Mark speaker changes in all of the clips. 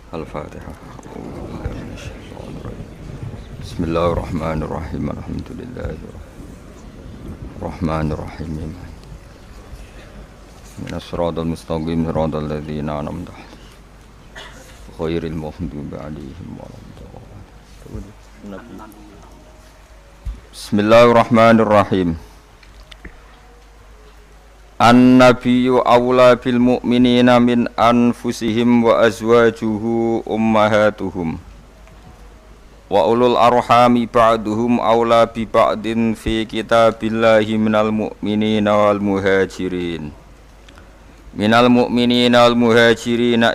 Speaker 1: Al-Fatihah. Bismillahirrahmanirrahim. Alhamdulillahirrahmanirrahim. Minas siratal mustaqim siratal ladzina an'amta 'alaihim ghairil maghdubi 'alaihim waladdallin. Bismillahirrahmanirrahim. An-nabiyyu awla bil mu'minina min anfusihim wa azwajuhu ummahatuhum wa ulul arhami ba'duhum awla bi ba'din fi kitabillahi minal mu'minina wal muhajirin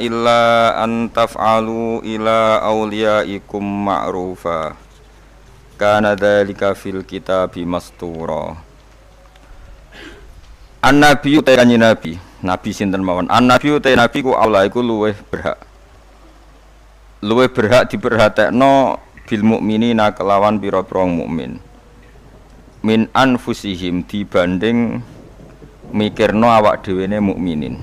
Speaker 1: illa an taf'alu ila awliyaikum ma'rufa kana dzalika fil kitabi mastura. An-nabiyyu ta kanjeng nabi sinten mawon. An-nabiyyu ta nabi ku Allah iku luweh berhak diperhatekno bil mukminina kelawan pira-pira mukmin. Min anfusihim dibanding mikirno awak dhewene mukminin.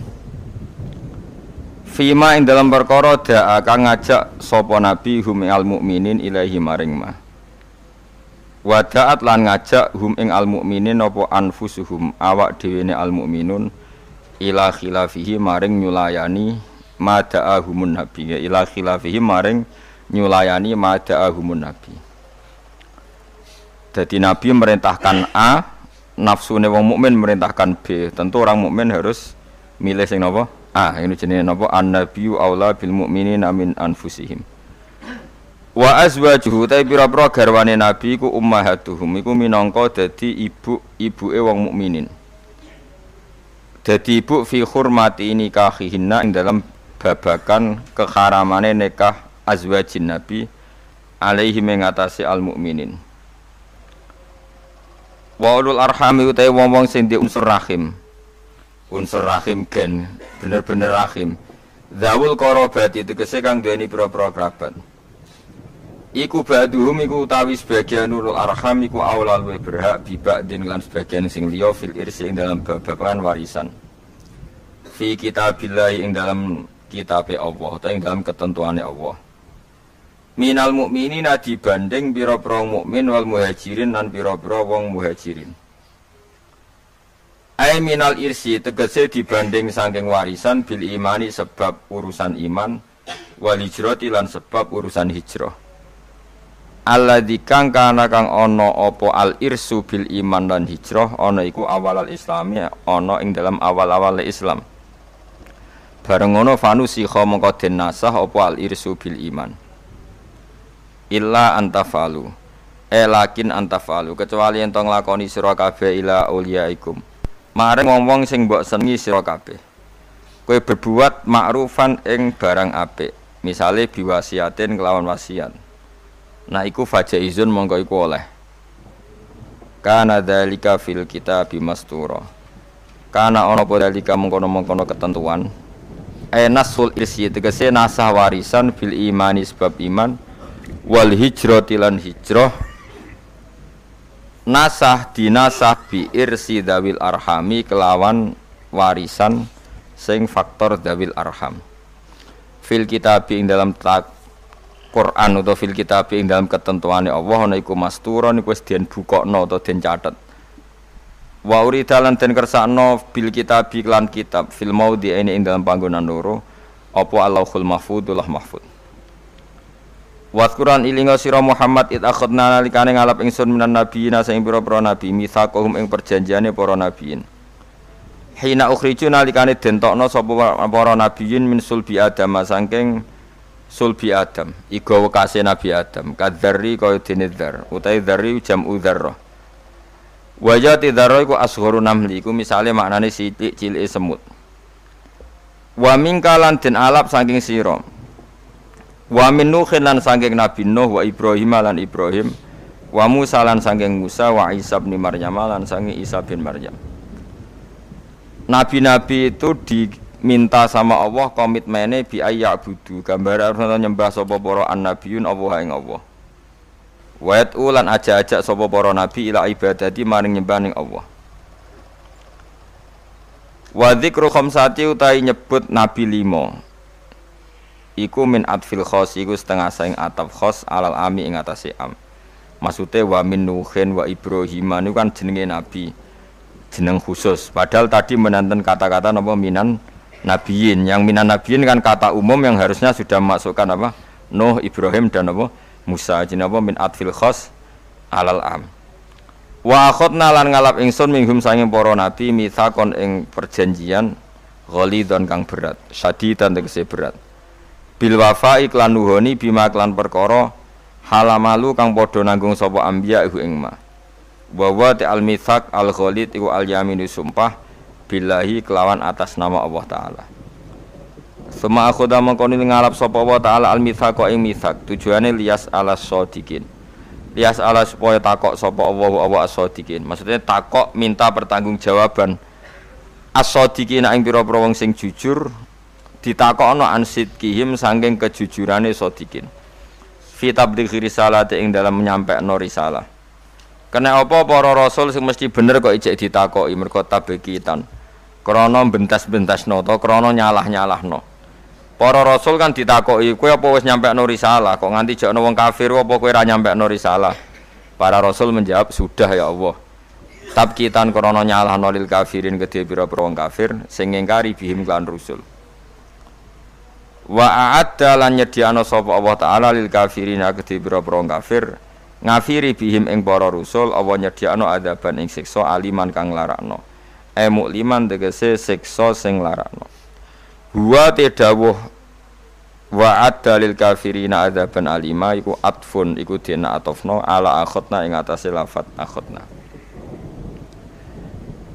Speaker 1: Fima ing dalam perkara da'a kang ngajak sapa nabi hum al mukminin ilahi maring ma. Wada'at lan ngajak hum ing al mukminin apa anfusuhum awak dhewene al mukminun ila khilafihi maring nyulayani mada'ahumun nabi, ila khilafihi maring nyulayani mada'ahumun nabi. Jadi nabi merintahkan A, nafsune wong mukmin merintahkan B. Tentu orang mukmin harus milih sing napa? A. Ini jenenge napa? An-nabiyyu aula bil mukminina min anfusihim. Wa azwajuhu ta pira-pira garwane nabi iku ummahatuhum iku minangka dadi ibuke wong mukminin. Dadi ibu fi hurmati nikahihinna ing dalam babakan keharamane nikah azwajin nabi alaihi mengatasi al mukminin. Wa ulul arhami utahe wong-wong sing di unsur rahim. Unsur rahim gen bener-bener rahim. Zawul qarabati tegese kang duweni pira-pira kerabat. Iku ba'duhum iku utawi sebagian ulul arham iku aulal wa berhak biba'din lan sebagian sing liya fil irsi ing dalam babakan warisan. Fi kitabillahi ing dalam kitabe Allah utawa ing dalam ketentuane Allah. Minal mukminina dibanding pira-pira mukmin wal muhajirin lan pira-pira wong muhajirin. Ai minal irsi tegese dibanding saking warisan bil imani sebab urusan iman wal hijrati lan sebab urusan hijrah. Alladzi kang kana kang ana apa al irsu bil iman lan hijrah ana iku awal al islami ana ing dalam awal-awal Islam. Bareng ngono fanusikha mongko den nasah apa al irsu bil iman. Illa antafalu. Lakin antafalu kecuali ento nglakoni sira kabeh ila auliyaikum. Maring wong-wong sing mbok senengi sira kabeh. Kowe berbuat ma'rufan ing barang apik. Misale biwasiatin kelawan wasiat. Nah iku fajaizun mongko iku oleh. Kana dzalika fil kitabi mastura. Kana ana apa dzalika mengkono-mengkono ketentuan. Nasul irsi tegese nasah warisan bil imani sebab iman wal hijrati lan hijrah. Nasah dinasah bi irsi dawil arhami kelawan warisan sing faktor dawil arham. Fil kitabi ing dalam Quran atau fil kitab ing dalam ketentuane Allah ana iku masturon iku wis den bukokno utawa den catet. Wa urida lan den kersakno bil kitab lan kitab fil maudi ing dalam panggonan loro apa Allahul mahfudullah mahfud. Wa Quran ilinga sira Muhammad id akhadna nalikane ngalap ingsun minan nabiyina sing pira-pira nabi mitsaqahum ing perjanjiane para nabiyin. Hina ukhriju nalikane den tokno sapa para nabiyin min sulbi Adam saking sulbi Adam, iku wekase Nabi Adam, kadzarri kaya dene dzar, utahe dzarri jam'u dzarrah. Wajati dzarrah iku asgharu namli, iku misale maknane cilik-cilike semut. Wa mingkalan den alap saking sira. Wa min Nuhin lan saking Nabi Nuh wa Ibrahim lan Ibrahim, wa Musa lan saking Musa wa Isa bin Maryam lan saking Isa bin Maryam. Nabi-nabi itu minta sama Allah komitmennya bi ayya'budu gambar harus nyembah sapa para annabiyun Allah ing Allah. Wa ulan aja-aja sapa para nabi ila ibadati maring nyembah ning Allah. Wa dzikru khamsati utai nyebut nabi 5 iku min atfil khos iku setengah saing ataf khos alal ami ing atase am. Maksude wa min Nuhin wa Ibrahim niku kan jenenge nabi. Jeneng khusus. Padahal tadi menanten kata-kata napa minan nabiyin. Yang minan nabiyin kan kata umum yang harusnya sudah masukkan apa? Nuh, Ibrahim dan apa? Musa. Jeneng apa min atfil khos alal am. Wa akhadna lan ngalap ingsun minhum sanging para nabi mitsakon ing perjanjian ghalidon kang berat, syadidan tegese berat. Bil wafa iklan nuhoni bima klan perkara halamalu kang padha nanggung sapa anbiya iku ing ma. Wa wa ta'al mitsak al ghalid iku al yaminu sumpah billahi kelawan atas nama Allah taala. Sema akhoda mengkoni ngalap sapa Allah taala al mitsak ing mitsak tujuane lias alas shodikin. Lias ala supaya takok sapa Allah as-shodikin. Maksudnya takok minta pertanggungjawaban as-shodikin ing pira-pira wong sing jujur ditakokno an sidqihim saking kejujurane shodikin. Fi tablighi risalati ing dalam menyampaikan risalah. Kena apa para rasul sing mesti bener kok ijek ditakoki mergo tabekitan. Krana bentas-bentasno ta krana nyalah-nyalahno. Para rasul kan ditakoki, kowe apa wis nyampekno risalah kok nganti jakno wong kafir apa kowe ora nyampekno risalah? Para rasul menjawab, "Sudah ya Allah." Tabkitan krana nyalahno lil kafirin kedhe pira-pira wong kafir sing ngingkari bihim lan rusul. Wa a'adda lan nyediano sapa Allah taala lil kafirin kedhe pira-pira wong kafir ngafiri bihim ing para rusul Allah nyediakno adaban ing siksa aliman kang larakno mukliman tegese siksa sing larakno huwa tedawuh wa adalil kafirina adaban alima iku atfun iku dina atofno ala akhotna ing atase lafat akhotna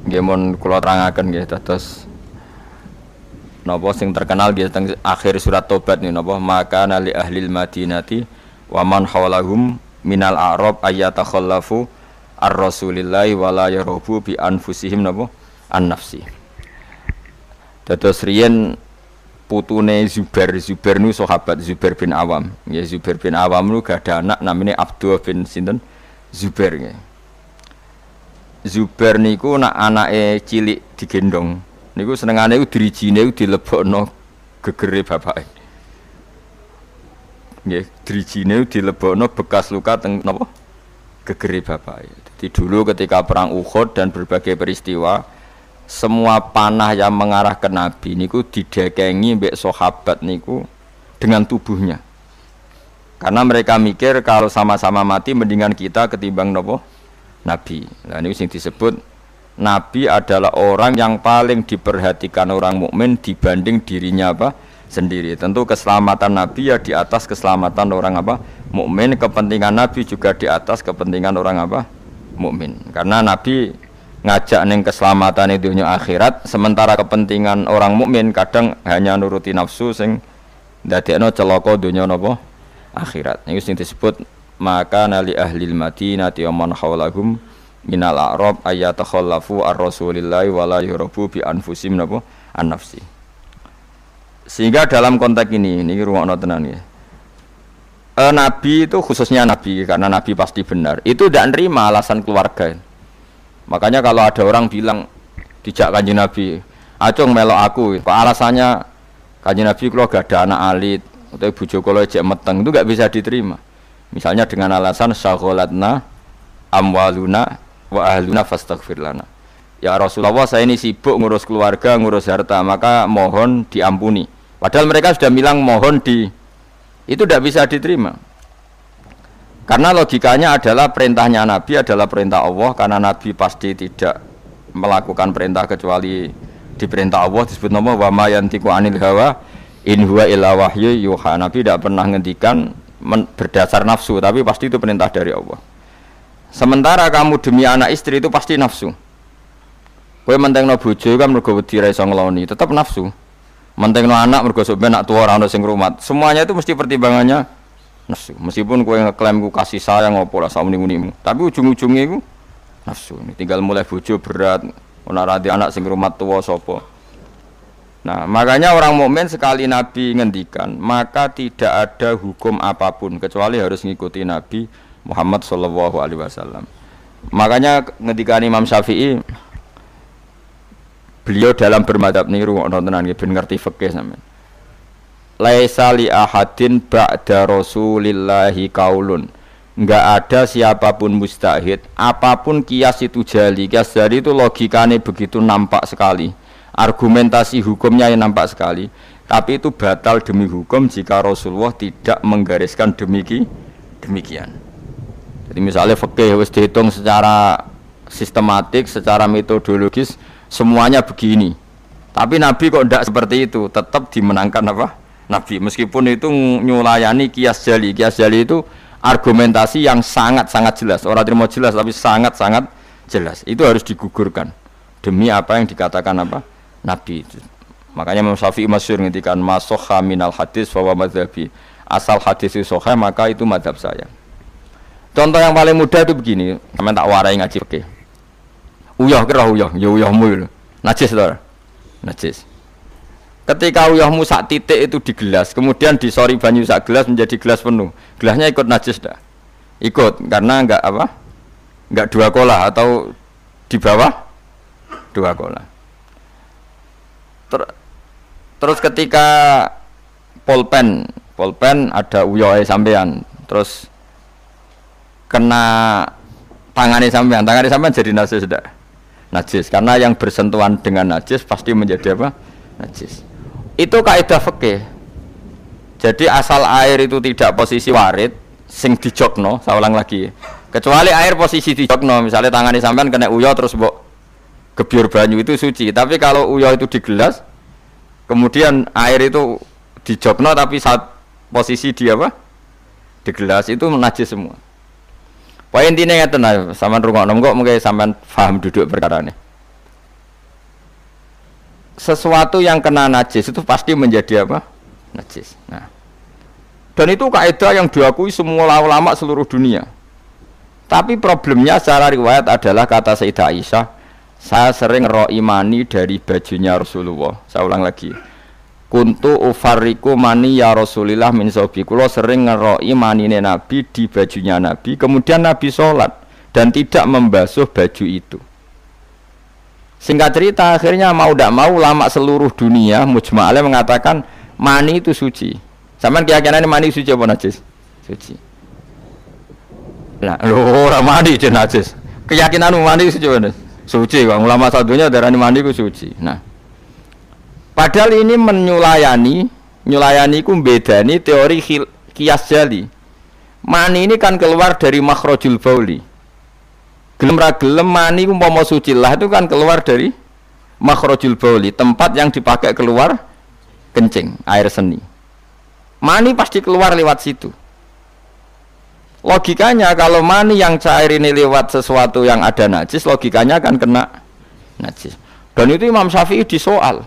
Speaker 1: nggih mun kula terangaken nggih dados napa sing terkenal nggih teng akhir surat Tobat niku napa maka nali ahlil madinati wa man hawlahum minal a'rab ayatakhallafu ar-rasulillahi wala yarubu bi anfusihim napa an-nafsi. Dados riyen putune Zubair nu sahabat Zubair bin Awam. Ya Zubair bin Awam nu gadah anak namanya Abdullah bin sinten Zubair nggih. Zubair niku nak anake cilik digendong. Niku senengane drijine dilebokno gegere bapake. Nggih, drijine dilebokno bekas luka teng napa? Gegere bapake. Jadi dulu ketika perang Uhud dan berbagai peristiwa, semua panah yang mengarah ke Nabi niku didekengi mbek sahabat niku dengan tubuhnya. Karena mereka mikir kalau sama-sama mati mendingan kita ketimbang napa? Nabi. Nah niku sing disebut Nabi adalah orang yang paling diperhatikan orang mukmin dibanding dirinya apa? Sendiri. Tentu keselamatan Nabi ya di atas keselamatan orang apa? Mukmin, kepentingan Nabi juga di atas kepentingan orang apa? Mukmin. Karena Nabi ngajak ning keselamatan dunia akhirat, sementara kepentingan orang mukmin kadang hanya nuruti nafsu sing ndadekno celaka dunia napa? Akhirat. Niku sing disebut maka nali ahlil madinati wa man haulahum minal a'rab ayatakhallafu ar-rasulillahi wala yurabu bi anfusim napa? An-nafsi. Sehingga dalam konteks ini ruangno tenan ya. Nabi itu khususnya Nabi karena Nabi pasti benar. Itu tidak nerima alasan keluarga. Makanya kalau ada orang bilang dijak Kanjeng Nabi, "Acung melok aku." Kok alasannya Kanjeng Nabi kalau gak ada anak alit atau bojo kula jek meteng itu enggak bisa diterima. Misalnya dengan alasan syaghalatna amwaluna wa ahluna fastaghfir lana. Ya Rasulullah, saya ini sibuk ngurus keluarga, ngurus harta, maka mohon diampuni. Padahal mereka sudah bilang mohon itu tidak bisa diterima. Karena logikanya adalah perintahnya Nabi adalah perintah Allah, karena Nabi pasti tidak melakukan perintah kecuali diperintah Allah. Disebut nama wa ma yantiqu anil hawa in huwa illa wahyu yuha. Nabi tidak pernah ngendikan berdasar nafsu, tapi pasti itu perintah dari Allah. Sementara kamu demi anak istri itu pasti nafsu. Kowe mentengno bojo kan mergo wedi ra iso ngloni, tetap nafsu. Mentengno anak mergo sok ben nak tuwa ora ono sing ngrumat. Semuanya itu mesti pertimbangannya nafsu. Meskipun kowe ngeklaim ku kasih sayang opo lah samuni-munimu, tapi ujung-ujungnya iku nafsu. Tinggal mulai bojo berat, ora radi anak sing ngrumat tuwa sapa. Nah, makanya orang mukmin sekali Nabi ngendikan, maka tidak ada hukum apapun kecuali harus ngikuti Nabi Muhammad sallallahu alaihi wasallam. Makanya ngendikan Imam Syafi'i, beliau dalam bermadhab niru ana tenan nggih ben ngerti fikih sampean. laisa li ahadin ba'da rasulillahi kaulun. Enggak ada siapapun mustahid, apapun kias itu jali. Kias jali itu logikanya begitu nampak sekali, argumentasi hukumnya yang nampak sekali, tapi itu batal demi hukum jika Rasulullah tidak menggariskan demikian. Jadi misalnya fikih wis dihitung secara sistematik, secara metodologis semuanya begini, tapi Nabi kok tidak seperti itu, tetap dimenangkan apa? Nabi, meskipun itu nyulayani kias jali. Kias jali itu argumentasi yang sangat-sangat jelas. Orang terima jelas tapi sangat-sangat jelas. Itu harus digugurkan demi apa yang dikatakan apa? Nabi. Makanya Imam Syafi'i masyhur ngendikan masokha minal hadis wa madzhabi. Asal hadis itu sahih maka itu mazhab saya. Contoh yang paling mudah itu begini, sampeyan tak warai ngaji fikih. Uyah kira uyah, ya uyahmu. Najis to. Najis. Ketika uyahmu sak titik itu di gelas, kemudian disori banyu sak gelas menjadi gelas penuh, gelasnya ikut najis dah? Ikut, karena enggak apa? Enggak dua kolah atau di bawah dua kolah. Terus ketika polpen ada uyah sampean, terus kena tangannya sampean jadi najis dah? Najis, karena yang bersentuhan dengan najis pasti menjadi apa? Najis. Itu kaidah fikih. Jadi asal air itu tidak posisi warid sing dijokno, saya ulang lagi. Kecuali air posisi dijokno, misalnya tangannya sampean kena uyah terus mbok gebyur banyu itu suci. Tapi kalau uyah itu di gelas, kemudian air itu dijokno tapi saat posisi di apa? Di gelas itu najis semua. Poin intinya ngeten, sampean rungokno kok mungkin sampean paham duduk perkara ini. Sesuatu yang kena najis itu pasti menjadi apa? Najis. Nah, dan itu kaidah yang diakui semua ulama seluruh dunia. Tapi problemnya secara riwayat adalah kata Sayyidah Aisyah, saya sering ngeroi mani dari bajunya Rasulullah. Saya ulang lagi. Kuntu ufarriku mani ya Rasulillah min sobi. Kulo sering ngeroi manine Nabi di bajunya Nabi. Kemudian Nabi sholat dan tidak membasuh baju itu. Singkat cerita, akhirnya mau tidak mau ulama seluruh dunia mujma'alnya mengatakan mani itu suci. Sampeyan keyakinane mani suci apa najis? Suci. Nah, ora mani itu najis. Keyakinanmu mani suci apa? Suci. Bang. Ulama satunya darani mani itu suci. Nah, padahal ini nyulayani ku bedani teori kias jali. Mani ini kan keluar dari makhrajul bauli. Gelem ra gelem mani umpama suci lah itu kan keluar dari makhrajul bauli, tempat yang dipakai keluar kencing, air seni. Mani pasti keluar lewat situ. Logikanya kalau mani yang cair ini lewat sesuatu yang ada najis, logikanya akan kena najis. Dan itu Imam Syafi'i disoal.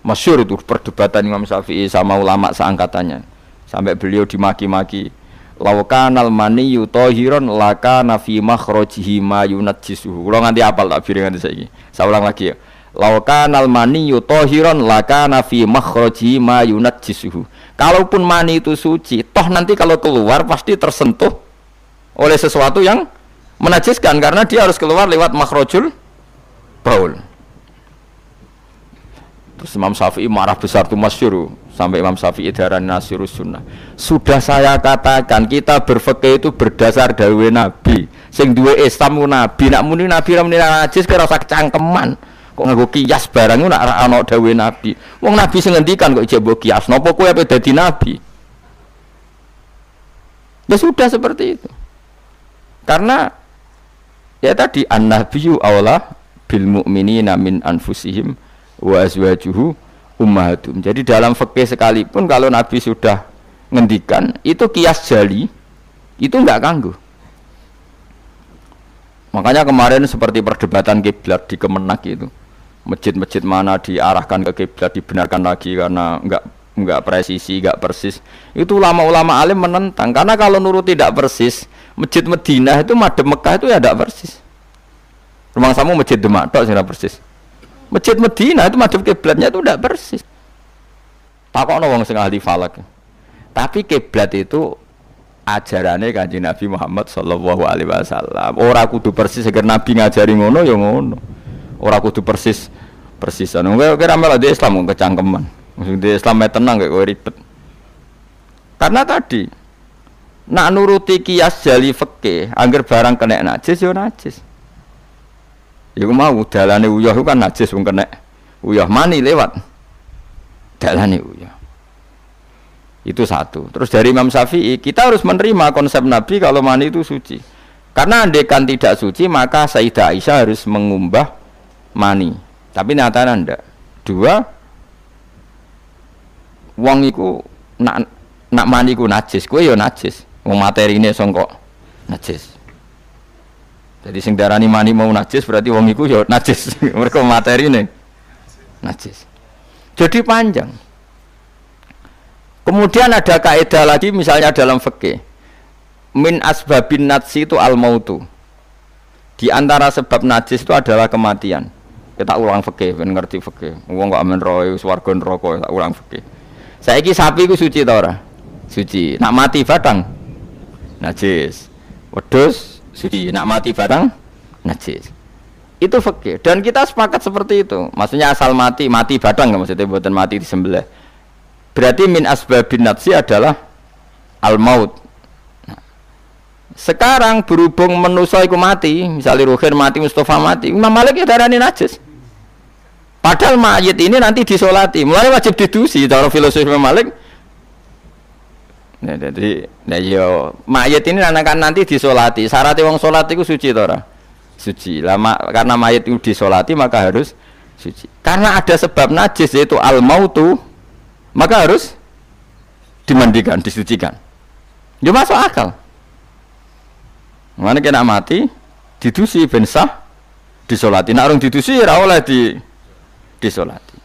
Speaker 1: Masyhur itu perdebatan Imam Syafi'i sama ulama seangkatannya. Sampai beliau dimaki-maki. Laukanal mani yutohiron laka nafi makhrojihi ma yunajjisuhu. Kalau nanti apal tak biring nanti saya ulang lagi ya. Laukanal mani yutohiron laka nafi makhrojihi ma yunajjisuhu. Kalaupun mani itu suci, toh nanti kalau keluar pasti tersentuh oleh sesuatu yang menajiskan karena dia harus keluar lewat makhrajul baul. Terus Imam Syafi'i marah besar itu masyhur. Sampai Imam Syafi'i darani Nasirus Sunnah. Sudah saya katakan kita berfikih itu berdasar dawuh Nabi. Sing duwe Islam ku Nabi, nak muni Nabi ra muni najis kira sak cangkeman. Kok nganggo kias barang ku nak ana dawuh Nabi. Wong Nabi sing ngendikan kok ijek mbok kias. Napa kowe ape dadi nabi? Ya sudah seperti itu. Karena ya tadi an-nabiyyu aula bil mu'minina min anfusihim wa azwajuhu ummahatum. Jadi dalam fikih sekalipun kalau Nabi sudah ngendikan itu kias jali, itu enggak ganggu. Makanya kemarin seperti perdebatan kiblat di Kemenak itu, masjid-masjid mana diarahkan ke kiblat dibenarkan lagi karena enggak presisi, enggak persis. Itu ulama-ulama alim menentang karena kalau nurut tidak persis, masjid Madinah itu madhep Mekah itu ya enggak persis. Rumah samu masjid Demak tok sing persis. Masjid Madinah itu madhep kiblatnya itu tidak persis. Takokno wong sing ahli falak. Tapi kiblat itu ajarannya Kanjeng Nabi Muhammad sallallahu alaihi wasallam. Ora kudu persis agar Nabi ngajari ngono ya ngono. Ora kudu persisan. Kowe kira malah di Islam kecangkeman. Maksud di Islam tenang kayak kowe ribet. Karena tadi nak nuruti kias jali fikih, angger barang kena najis yo najis. Iku mau dalane uyah kan najis wong kena uyah mani lewat dalane uyah. Itu satu. Terus dari Imam Syafi'i kita harus menerima konsep Nabi kalau mani itu suci. Karena andekan tidak suci maka Sayyidah Aisyah harus mengumbah mani. Tapi nyatanya ndak. Dua, wong iku nak mani ku najis, kowe ya najis. Wong materine sangka najis. Jadi sing darani mani mau najis berarti wong iku ya najis. Mergo materine najis. Jadi panjang. Kemudian ada kaidah lagi misalnya dalam fikih. Min asbabin najsi itu al-mautu. Di antara sebab najis itu adalah kematian. Kita ulang fikih, ben ngerti fikih. Wong kok amen roe swarga neraka, tak ulang fikih. Saiki sapi ku suci ta ora? Suci. Nak mati batang najis. Wedhus suci. Nak mati batang najis. Itu fikih. Dan kita sepakat seperti itu. Maksudnya asal mati batang maksudnya bukan mati disembelih. Berarti min asbabin najsi adalah al-maut. Nah, sekarang berhubung manusa iku mati, misalnya Ruhin mati, Mustafa mati, Imam Malik ya darani najis. Padahal mayit ini nanti disolati, mulai wajib didusi cara filosofi Imam Malik. Nah, jadi, mayit ini nanti disolati. Syaratnya wong solat itu suci tora, suci. Lama karena mayit itu disolati maka harus suci. Karena ada sebab najis yaitu al-mautu, maka harus dimandikan, disucikan. Ya masuk akal. Mana kena mati, didusi ben sah, disolati. Nak orang didusi ora oleh disolati.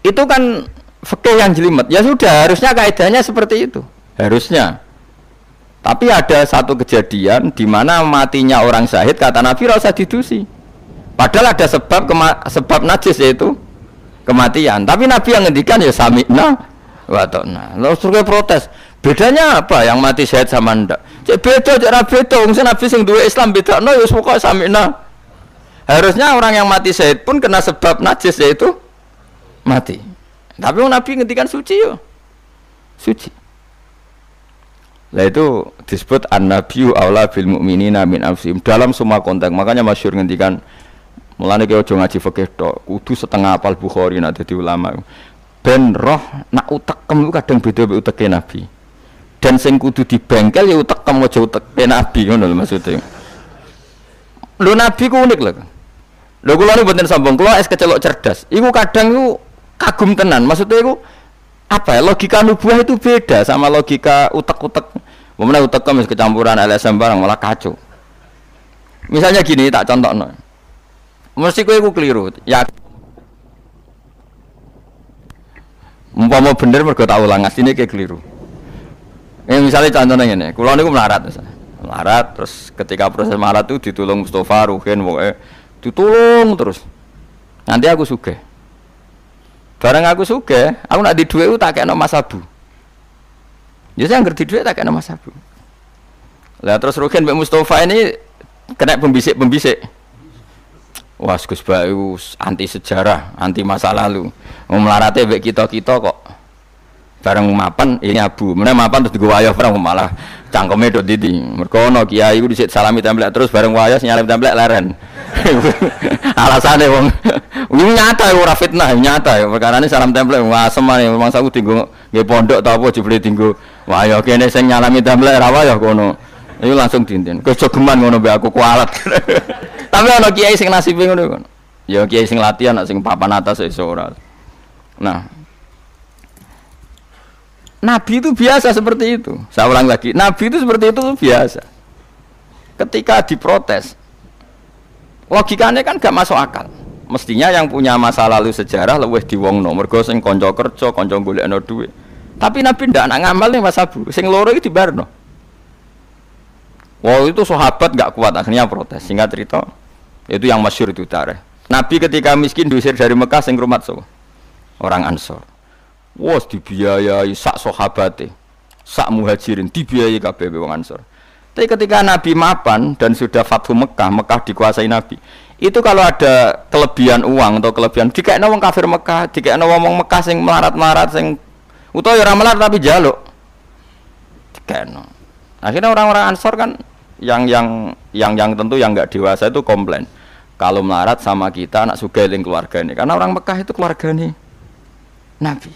Speaker 1: Itu kan fikih yang jelimet. Ya sudah, harusnya kaidahnya seperti itu. Harusnya. Tapi ada satu kejadian di mana matinya orang syahid kata Nabi ora usah didusi. Padahal ada sebab najis yaitu kematian. Tapi Nabi yang ngendikan ya sami'na wa ta'na. Lalu suruh protes. Bedanya apa yang mati syahid sama ndak? Cek beda, cek ra beda. Wong Nabi sing duwe Islam bedakno ya pokoke sami'na. Harusnya orang yang mati syahid pun kena sebab najis yaitu mati. Tapi Nabi ngendikan suci yo. Suci. Lah itu disebut an-nabiyyu aula bil mu'minina min anfusihim dalam semua konteks. Makanya masyhur ngendikan mulane ki aja ngaji fikih tok, kudu setengah apal Bukhari nek dadi ulama. Ben roh nak utekem kadang beda mek uteke Nabi. Dan sing kudu dibengkel ya utekem aja uteke Nabi ngono lho maksudnya. Lho Nabi ku unik lho. Lho kula niku mboten sombong, kula es kecelok cerdas. Iku kadang iku kagum tenan. Maksudnya iku apa ya? Logika nubuah itu beda sama logika utek-utek. Memene utekem wis kecampuran LSM barang malah kacau. Misalnya gini tak contohno. Mesti kowe iku keliru. Ya. Umpama bener mergo tak ulang asline ki keliru. Misalnya contohnya ngene, kula niku melarat misalnya. Melarat terus ketika proses melarat itu ditulung Mustafa, Ruhin, pokoke ditulung terus. Nanti aku sugih. Bareng aku sugih, aku nak di dhuwit tak kekno Mas Abu. Ya saya ngerti dhuwit tak kekno Mas Abu. Lah terus Ruhin mbek Mustafa ini kena pembisik-pembisik. Wah, Gus Bayu anti sejarah, anti masa lalu. Melarate mbek kita-kita kok bareng mapan ini Abu. Meneh mapan terus digo wayah bareng malah cangkeme dok titi. Mergo ono kiai iku dhisik salami templek terus bareng wayah nyalip templek leren. Alasane wong ini nyata ora fitnah, nyata ya. Perkarane salam templek wasem ae mangsa ku dienggo nggih pondok ta apa jebule dienggo wayah kene sing nyalami templek ra wayah kono. Iku langsung dinten. Kejogeman ngono mbek aku kualat. Tapi ana kiai sing nasibe ngono. Ya kiai sing latihan sing papan atas iso ora. Nah, Nabi itu biasa seperti itu. Saya ulang lagi, Nabi itu seperti itu biasa. Ketika diprotes, logikanya kan gak masuk akal. Mestinya yang punya masa lalu sejarah luwih diwongno, mergo sing kanca kerja, kanca golekno dhuwit. Tapi Nabi ndak nak ngamal ning Mas Abu, sing loro iki dibarno. Wah, itu sahabat gak kuat akhirnya protes. Singkat cerita, itu yang masyhur itu tarikh. Nabi ketika miskin diusir dari Mekah sing rumat so. Orang Ansor. Wos dibiayai sak sahabate, sak muhajirin dibiayai kabeh wong Ansor. Tapi ketika Nabi mapan dan sudah Fathu Mekah, Mekah dikuasai Nabi. Itu kalau ada kelebihan uang atau kelebihan dikekno wong kafir Mekah, dikekno wong Mekah sing melarat-melarat sing Utawa ya ora melarat tapi njaluk. Dikeno. Akhirnya orang-orang Ansor kan yang tentu yang enggak dewasa itu komplain. Kalau melarat sama kita anak sugih ning keluargane. Karena orang Mekah itu keluargane Nabi.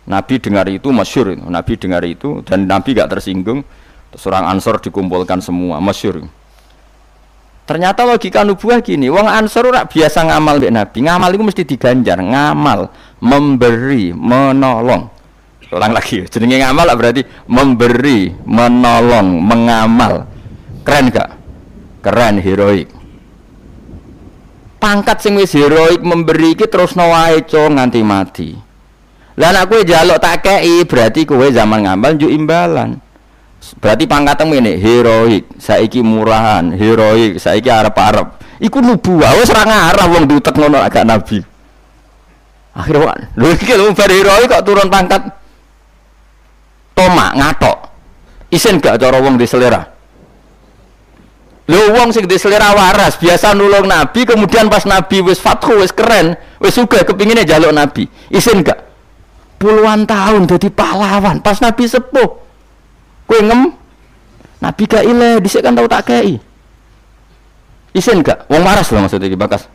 Speaker 1: Nabi dengar itu masyhur itu. Nabi dengar itu dan Nabi enggak tersinggung. Terus orang Ansor dikumpulkan semua, masyhur. Ternyata logika nubuah gini, wong Ansor ora biasa ngamal mbek Nabi. Ngamal itu mesti diganjar, ngamal, memberi, menolong. Ulang lagi, jenenge ngamal berarti memberi, menolong, mengamal. Keren gak? Keren, heroik. Pangkat sing wis heroik memberi iki terusno wae nganti mati. Lah nek kowe njaluk tak kei, berarti kowe zaman ngamal njuk imbalan. Berarti pangkatmu ini heroik, saiki murahan, heroik, saiki arep-arep. Iku nubuah, wis ora ngarah wong diutek ngono agak nabi. Akhirnya lho iki lho bar heroik kok turun pangkat. Tomak ngatok. Isin gak cara wong di selera. Lho wong sing di selera waras, biasa nulung nabi, kemudian pas nabi wis fathu, wis keren, wis sugih kepingine njaluk nabi. Isin gak? Puluhan tahun dadi pahlawan, pas nabi sepuh. Kowe ngem Nabi gak ile dhisik kan tau tak kei. Isin gak? Wong waras lho maksud iki bakas.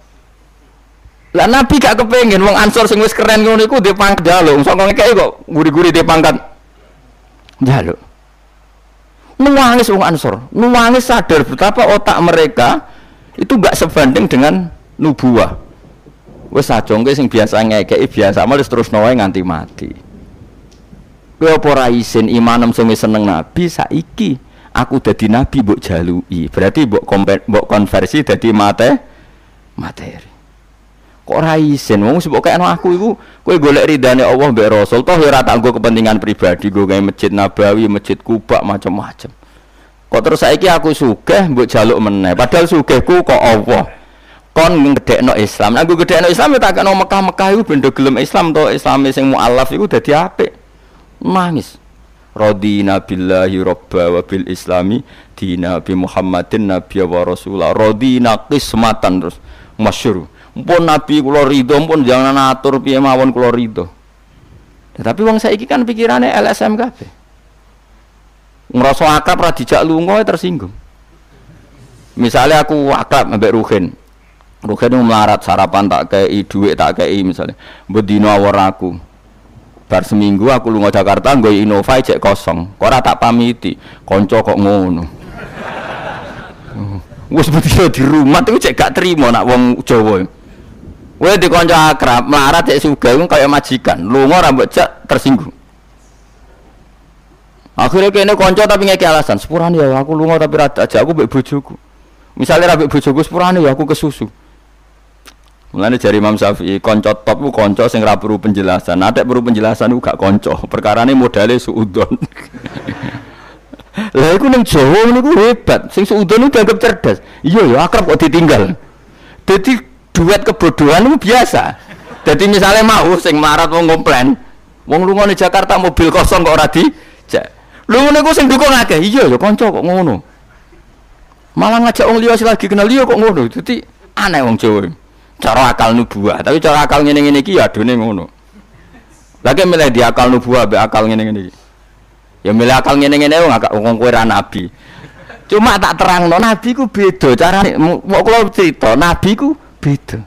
Speaker 1: Lah Nabi gak kepengin wong Ansor sing wis keren ngono iku dhe pangkat njaluk. Sok ngekeki kok guri-guri dhe pangkat njaluk. Nuwangis wong Ansor, nuwangis sadar betapa otak mereka itu gak sebanding dengan nubuah. Wis sajongke sing biasa ngekeki biasa malah terus wae nganti mati. Kowe apa ora isin imanem sing wis seneng nabi saiki aku dadi nabi mbok jaluki. Berarti mbok konversi dadi materi. Kok ora isin wong mbok kene aku iku kowe golek ridane Allah mbek Rasul toh ora tak nggo kepentingan pribadi nggo gawe masjid Nabawi, masjid Kuba macam-macam. Kok terus saiki aku sugih mbok jaluk meneh padahal sugihku kok Allah. Kon ngedekno Islam. Aku gedekno Islam ya tak kena Mekah-Mekah iku bendo gelem Islam to Islame sing mualaf iku dadi apik. Nangis. Radina billahi robba wa bil islami dina bi Muhammadin nabiyya wa rasulah. Radina qismatan terus masyhur. Mpun nabi kula ridho, mpun jangan atur piye mawon kula ridho. Tapi wong saiki kan pikirane LSM kabeh. Ngrasa akrab ra dijak lunga tersinggung. Misalnya aku akrab ambek Ruhin. Ruhin melarat sarapan tak kei dhuwit tak kei misalnya. Mbok dina awor aku. Bar seminggu aku lunga Jakarta nggo Innova cek kosong. Kok ora tak pamiti. Kanca kok ngono. Wis bedino di rumah iku cek gak trimo nak wong Jawa. Kowe di kanca akrab melarat cek sugih kaya majikan. Lunga ora mbok jak tersinggung. Akhirnya kene kanca tapi ngeki alasan. Sepurane ya aku lunga tapi ra ajak aku mbek bojoku. Misale ra mbek bojoku sepurane ya aku kesusu. Mulane jari Imam Syafi'i kanca top ku kanca sing ora perlu penjelasan. Nek perlu penjelasan ku gak kanca. Perkarane modale suudon. Lah iku ning Jawa niku hebat. Sing suudon iku dianggap cerdas. Iya ya akrab kok ditinggal. Dadi duet kebodohan itu biasa. Dadi misale mau sing marat wong komplain. Wong lunga ning Jakarta mobil kosong kok ora dijak. Lho ngene ku sing dukung akeh. Iya ya kanca kok ngono. Malah ngajak wong liya lagi kenal liya kok ngono. Dadi aneh wong Jawa. Cara akal nubuah, tapi cara akal ngene-ngene iki ya adone ngono. Lagi milih di akal nubuah be akal ngene-ngene iki. Ya milih akal ngene-ngene wong kowe ra nabi. Cuma tak terangno nabi ku beda carane. Kok kula cerita nabi ku beda.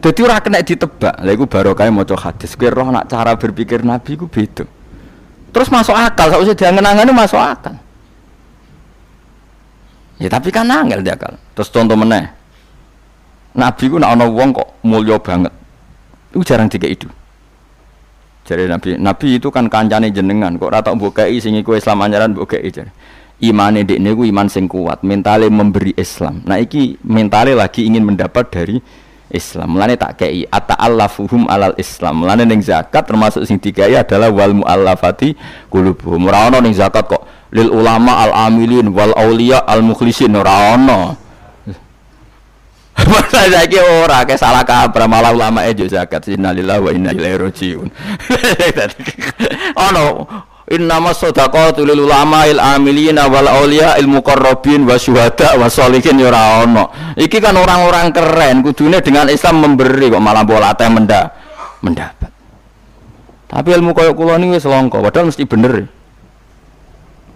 Speaker 1: Dadi ora kena ditebak. Lha iku barokah maca hadis. Kowe roh nak cara berpikir nabi ku beda. Terus masuk akal, sakwise diangen-angene masuk akal. Ya tapi kan angel dia akal. Terus contoh meneh. Nabi ku nek ana wong kok mulya banget. Iku jarang dikeki itu. Jare Nabi itu kan kancane jenengan kok ora tok mbokeki sing iku Islam anyaran mbokeki jare. Imane ndekne ku iman sing kuat, mentale memberi Islam. Nah iki mentale lagi ingin mendapat dari Islam. Mulane tak kei ata'allafuhum alal Islam. Mulane ning zakat termasuk sing dikai adalah wal muallafati qulubuhum. Ora ana ning zakat kok lil ulama al amilin wal auliya al mukhlisin ora ana. Masa saiki ora ke salah kabar malah ulama ejo zakat innalillahi wa inna ilaihi rajiun. Ono innamas shadaqatu lil ulama al amilin wal auliya al muqarrabin wa syuhada wa sholihin ora ana. Iki kan orang-orang keren kudune dengan Islam memberi kok malah bola teh mendak mendapat. Tapi ilmu koyo kula niku wis langka, padahal mesti bener.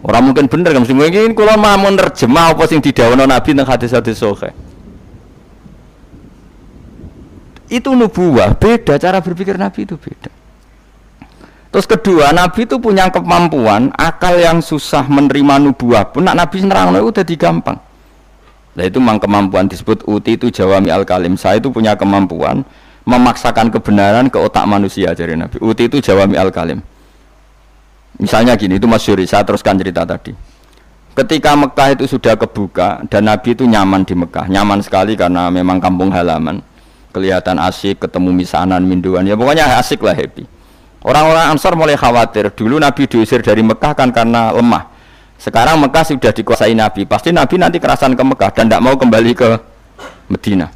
Speaker 1: Ora mungkin bener kan mesti mungkin kula mau nerjemah apa sing didhawuhna Nabi teng hadis-hadis sahih. Itu nubuwah, beda cara berpikir Nabi itu beda. Terus kedua, Nabi itu punya kemampuan akal yang susah menerima nubuwah pun Nabi nerangno itu udah gampang. Nah itu memang kemampuan disebut uti itu jawami al-kalim. Saya itu punya kemampuan memaksakan kebenaran ke otak manusia dari Nabi. Uti itu jawami al-kalim. Misalnya gini, itu masyhur, saya teruskan cerita tadi. Ketika Mekah itu sudah kebuka dan Nabi itu nyaman di Mekah, nyaman sekali karena memang kampung halaman. Kelihatan asik, ketemu misanan, minduan, ya pokoknya asik lah, happy. Orang-orang Ansor mulai khawatir. Dulu Nabi diusir dari Mekah kan karena lemah. Sekarang Mekah sudah dikuasai Nabi. Pasti Nabi nanti kerasan ke Mekah dan tidak mau kembali ke Medina.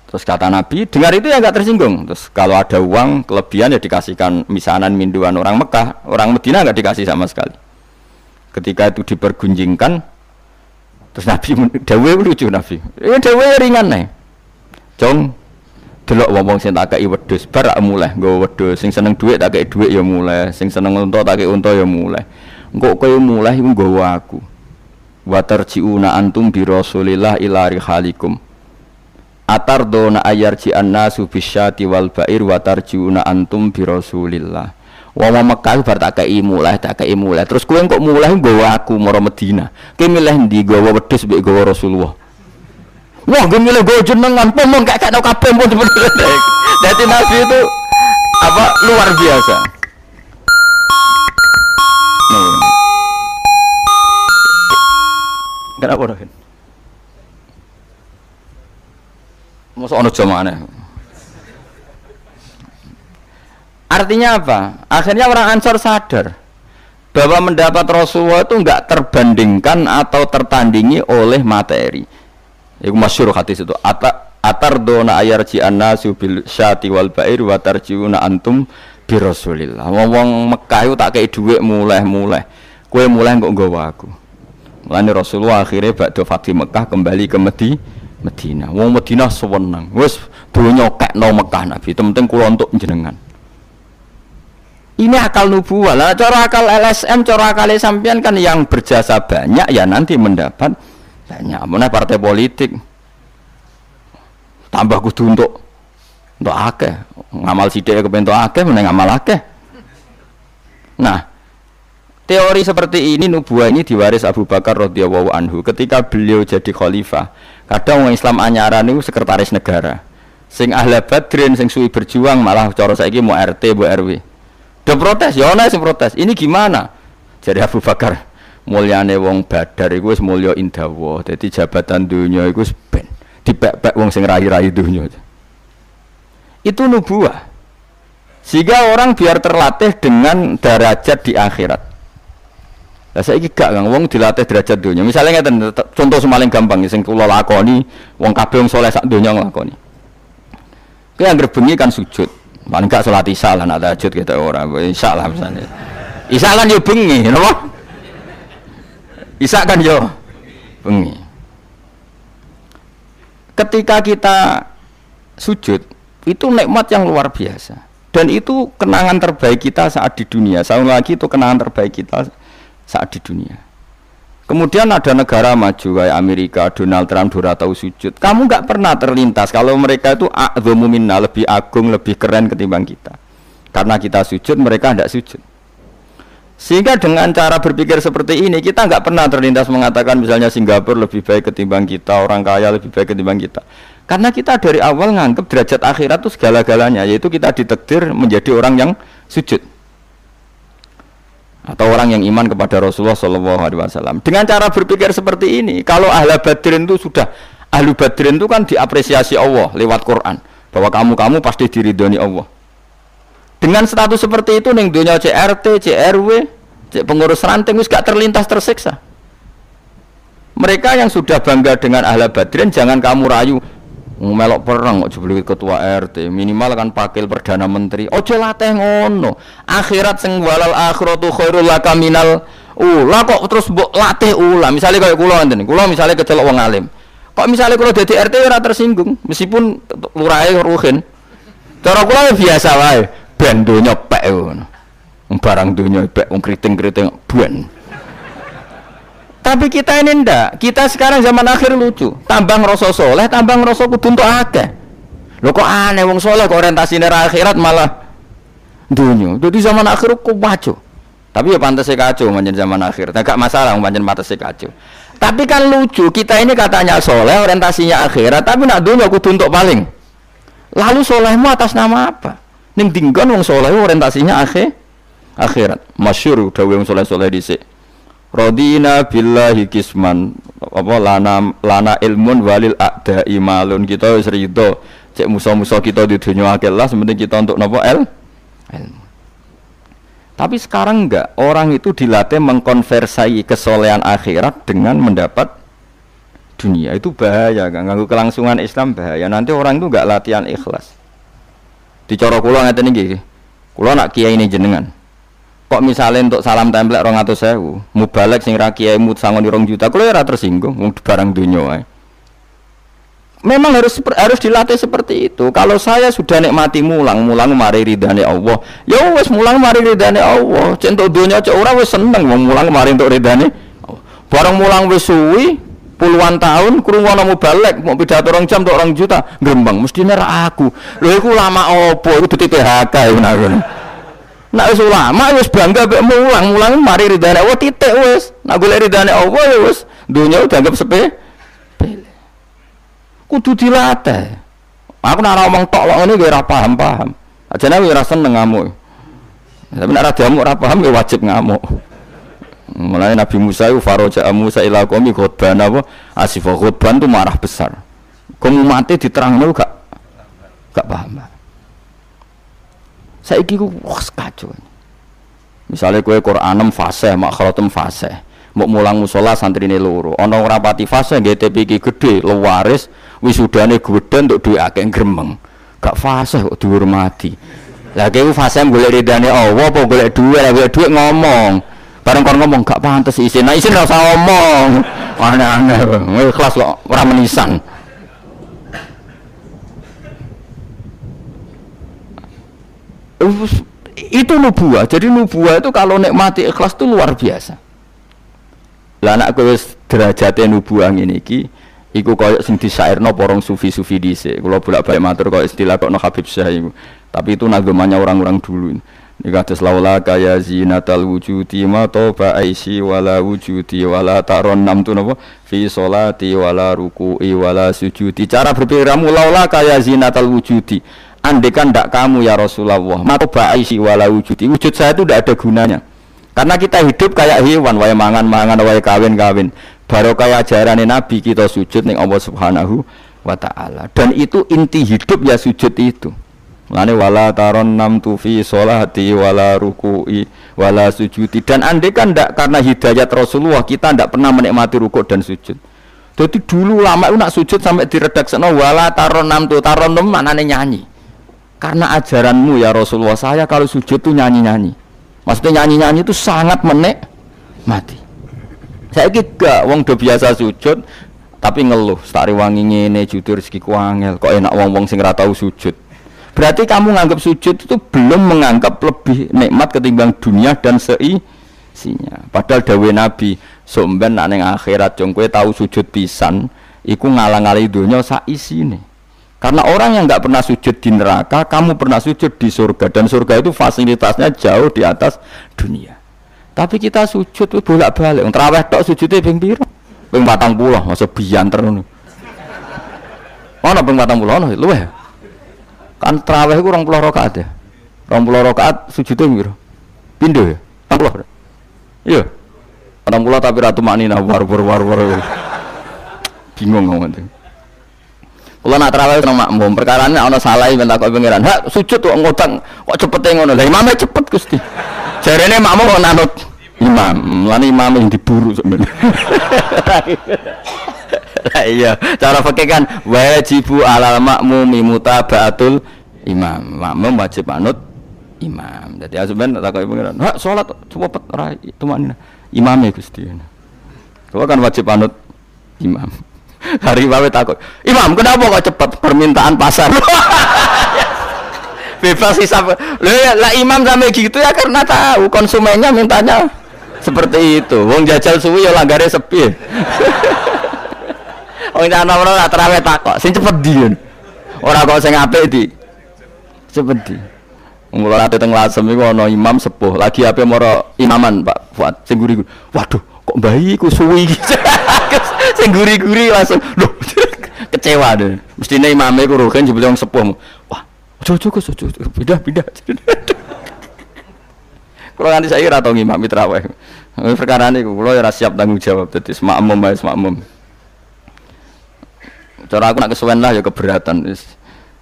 Speaker 1: Terus kata Nabi, dengar itu ya nggak tersinggung. Terus kalau ada uang kelebihan ya dikasihkan misanan minduan orang Mekah. Orang Medina nggak dikasih sama sekali. Ketika itu dipergunjingkan, terus Nabi dawe lucu Nabi. Dawe ringan nih. Jong. Delok wong sing tak kei wedhus bar mulai nggo wedhus, sing seneng dhuwit tak kei dhuwit ya mulai, sing seneng unta tak kei unta ya mulai. Engko kowe mulai iku nggawa aku. Wa tarjiuna antum bi Rasulillah ila rihalikum. Atardona ayarji annasu bisyati wal ba'ir wa tarjiuna antum bi Rasulillah. Wong Mekah bar tak kei mulai, terus kowe kok mulai nggawa aku mara Madinah. Kowe milih ndi nggawa wedhus mbek nggawa Rasulullah? Wah, gue milih gue jenengan, pomong kayak tau kabeh pun sebenarnya. Jadi Nabi itu apa luar biasa. Kenapa dah? Masa ono jamane. Artinya apa? Akhirnya orang Ansor sadar bahwa mendapat Rasulullah itu enggak terbandingkan atau tertandingi oleh materi. Iku masyhur hadis itu atardona ayarji annasu bil syati wal ba'ir wa tarjiuna antum bi Rasulillah. Wong Mekah itu tak kei dhuwit mulai. Kowe mulai kok nggawa aku. Mulane Rasulullah akhirnya badhe fatih Mekah kembali ke Medina. Wong Medina seneng. Wis donya kekno Mekah Nabi, penting kula untuk jenengan. Ini akal nubuwah. Lah cara akal LSM, cara akal sampean kan yang berjasa banyak ya nanti mendapat banyak. Mana partai politik tambah kudu untuk akeh ngamal sithik kepentok akeh meneng ngamal akeh. Nah, teori seperti ini nubuah ini diwaris Abu Bakar radhiyallahu anhu ketika beliau jadi khalifah. Kadang orang Islam anyaran itu sekretaris negara. Sing ahli badrin sing suwi berjuang malah cara saiki mau RT, mau RW. Udah protes, ya ana sing protes. Ini gimana? Jadi Abu Bakar mulyane wong Badar iku wis mulya indawa. Dadi jabatan dunya iku wis ben dipek-pek wong sing rai-rai dunya. Itu nubuwah. Sehingga orang biar terlatih dengan derajat di akhirat. Lah saiki gak Kang wong dilatih derajat dunya. Misalnya ngeten contoh semaling gampang sing kula lakoni, wong kabeh wong saleh sak donya nglakoni. Kowe anggere bengi kan sujud. Paling gak salat Isya lah nak tahajud kita ora. Isya lah misalnya. Isya kan yo bengi, napa? Isya kan yo bengi. Ketika kita sujud itu nikmat yang luar biasa dan itu kenangan terbaik kita saat di dunia. Sekali lagi itu kenangan terbaik kita saat di dunia. Kemudian ada negara maju kayak Amerika, Donald Trump ora tahu sujud. Kamu nggak pernah terlintas kalau mereka itu a'dhamu minna, lebih agung, lebih keren ketimbang kita. Karena kita sujud, mereka tidak sujud. Sehingga dengan cara berpikir seperti ini kita nggak pernah terlintas mengatakan misalnya Singapura lebih baik ketimbang kita, orang kaya lebih baik ketimbang kita. Karena kita dari awal nganggap derajat akhirat itu segala-galanya, yaitu kita ditakdir menjadi orang yang sujud atau orang yang iman kepada Rasulullah SAW. Dengan cara berpikir seperti ini, kalau ahli badrin itu sudah ahli badrin itu kan diapresiasi Allah lewat Quran bahwa kamu pasti diridhoni Allah. Dengan status seperti itu ning dunia CRT, CRW, pengurus ranting wis gak terlintas tersiksa. Mereka yang sudah bangga dengan ahli badrin jangan kamu rayu. Melok perang kok jebul ketua RT, minimal kan pakil perdana menteri. Ojo latih ngono. Akhirat sing walal akhiratu khairul laka minal ula kok terus mbok latih ula. Misale kaya kula ngenten. Kula misale kecelok wong alim. Kok misale kula dadi RT ora tersinggung meskipun lurahe ruhin. Cara kula biasa wae, ben donya pek ngono. Barang donya pek wong kriting-kriting ben. Tapi kita ini ndak. Kita sekarang zaman akhir lucu. Tambah ngrasa soleh, tambah ngrasa kudu entuk akeh. Lho kok aneh wong soleh kok orientasine akhirat malah dunya. Jadi zaman akhir kok wajo. Tapi ya pantese kacau pancen zaman akhir. Enggak masalah pancen pantese kacau. Tapi kan lucu, kita ini katanya soleh, orientasinya akhirat, tapi nak dunya kudu entuk paling. Lalu solehmu atas nama apa? Ning dinggon wong soleh orientasinya akhirat. Masyhur dawuh wong soleh-soleh dhisik. Radina billahi kisman apa lana ilmun walil a'da imalun. Kita wis rido cek musuh-musuh kita di dunia akeh lah, sementing kita untuk napa ilmu. Tapi sekarang enggak, orang itu dilatih mengkonversi kesolehan akhirat dengan mendapat dunia. Itu bahaya, kan? Ganggu kelangsungan Islam bahaya. Nanti orang itu enggak latihan ikhlas. Dicara kula ngeten iki. Kula nak kiai ini jenengan. Kok misalnya untuk salam template 200.000, mubalek sing ra kiai mut sangon 2 juta, kula ora tersinggung wong barang dunya wae. Memang harus dilatih seperti itu. Kalau saya sudah nikmati mulang mari ridane Allah. Ya wis mulang mari ridane Allah. Cek entuk donya cek ora wis seneng wong mulang mari entuk ridane. Barang mulang wis suwi puluhan tahun krungono mubalek mau pidato 2 jam entuk 2 juta, grembang mestine ra aku. Lho iku lama opo? Iku dadi PHK ya ngono. Nek wis ulama wis bangga mek mulang mari ridane Allah titik wis. Nek golek ridane Allah ya wis donya dianggap sepele. Kudu dilatih. Aku nak ngomong tok kok ngene ora paham. Ajane ora seneng ngamuk. Tapi nek ora diamuk ora paham ya wajib ngamuk. Mulai Nabi Musa itu faroja Musa ila qaumi khutban apa? Asifah khutban itu marah besar. Kamu mati diterangno gak paham. Saiki ku wes kacau. Misalnya kowe Qur'anem fasih, makhratem fasih. Mbok mulang musala santrine loro. Ana ora pati fasih nggih TP iki gedhe, lewaris, wisudane gedhe entuk dhuwit akeh gremeng. Gak fasih kok dihormati. Lah kowe fasih golek ridane Allah apa golek dhuwit, golek dhuwit ngomong. Bareng kon ngomong gak pantes isin. Nah isin ora usah ngomong. Aneh-aneh. Ikhlas kok ora menisan. Itu nubuah. Jadi nubuah itu kalau nikmati ikhlas itu luar biasa. Lah anak kowe wis derajate nubuah ngene iki iku koyo sing disairno para sufi-sufi dhisik. Kula bolak-balik matur koyo istilah kok no Habib Syah iku. Tapi itu nagamanya orang-orang dulu. Nika atas laula kaya zinatal wujudi ma toba aisi wala wujudi wala taron nam tu napa fi sholati wala ruku'i wala sujudi. Cara berpikirmu laula kaya zinatal wujudi. Andekan ndak kamu ya Rasulullah, ma toba aisi wala wujudi. Wujud saya itu ndak ada gunanya. Karena kita hidup kayak hewan, wae mangan-mangan, wae kawin-kawin. Baru kayak ajaran Nabi kita sujud ning Allah Subhanahu wa taala. Dan itu inti hidup ya sujud itu. Lane wala taron nam tu fi sholati wala ruku'i wala sujudi. Dan andai kan ndak karena hidayat Rasulullah kita ndak pernah menikmati rukuk dan sujud. Jadi dulu lama itu nak sujud sampai diredakseno wala taron nam tu taron nam maknane nyanyi. Karena ajaranmu ya Rasulullah, saya kalau sujud tuh nyanyi-nyanyi. Maksudnya nyanyi-nyanyi itu sangat menikmati. Saya gak wong do biasa sujud tapi ngeluh, stari wangi ngene jujur rezeki ku angel, kok enak wong-wong sing ora tau sujud. Berarti kamu nganggap sujud itu belum menganggap lebih nikmat ketimbang dunia dan seisinya. Padahal dawuh Nabi, somben nek ning akhirat jong kowe tau sujud pisan, iku ngalang-alangi donya sak isine. Karena orang yang nggak pernah sujud di neraka, kamu pernah sujud di surga, dan surga itu fasilitasnya jauh di atas dunia. Tapi kita sujud itu bolak-balik. Terawih tok sujudnya ping piro? Ping 40, masa bianter ngono. Ono ping 40 ono luwih. Kan terawih iku 20 rakaat ya. 20 rakaat sujudnya piro? Pindho ya? 40. Iya. 40 tapi ratu maknina war. Bingung ngomong. Kalau nak terawih nang makmum, perkarane ana salah ben takok pangeran. Hak sujud kok ngodang kok cepete ngono. Lah imame cepet Gusti. Jarene makmum kok nanut imam. Lan imam yang diburu sebenarnya. Lah iya, cara fikih kan wajibu alal makmumi mutabaatul imam. Makmum wajib anut imam. Dadi azuben takok pangeran. Hak salat cepet ora tumaknina. Imame Gusti. Kalau kan wajib anut imam. Hari bawe takut, Imam kenapa kok cepat permintaan pasar? Bebas hisab. Lah imam sampai gitu ya karena tahu konsumennya mintanya seperti itu. Wong jajal suwi ya langgare sepi. Wong ana ora terawih takok, sing cepet di. Ora kok sing apik di. Cepet di. Mula ate teng Lasem iku ana imam sepuh, lagi ape moro imaman Pak Fuad sing guri. Waduh, kok bayi ku suwi iki. Sing guri-guri langsung lho kecewa deh. Mestine imame ku rugen jebule wong sepuh. Wah, ojo pindah. Kulo nganti saiki ora tau ngimami traweh. Perkara niku kulo ora siap tanggung jawab dadi makmum wae makmum. Cara aku nak kesuwen lah ya keberatan wis.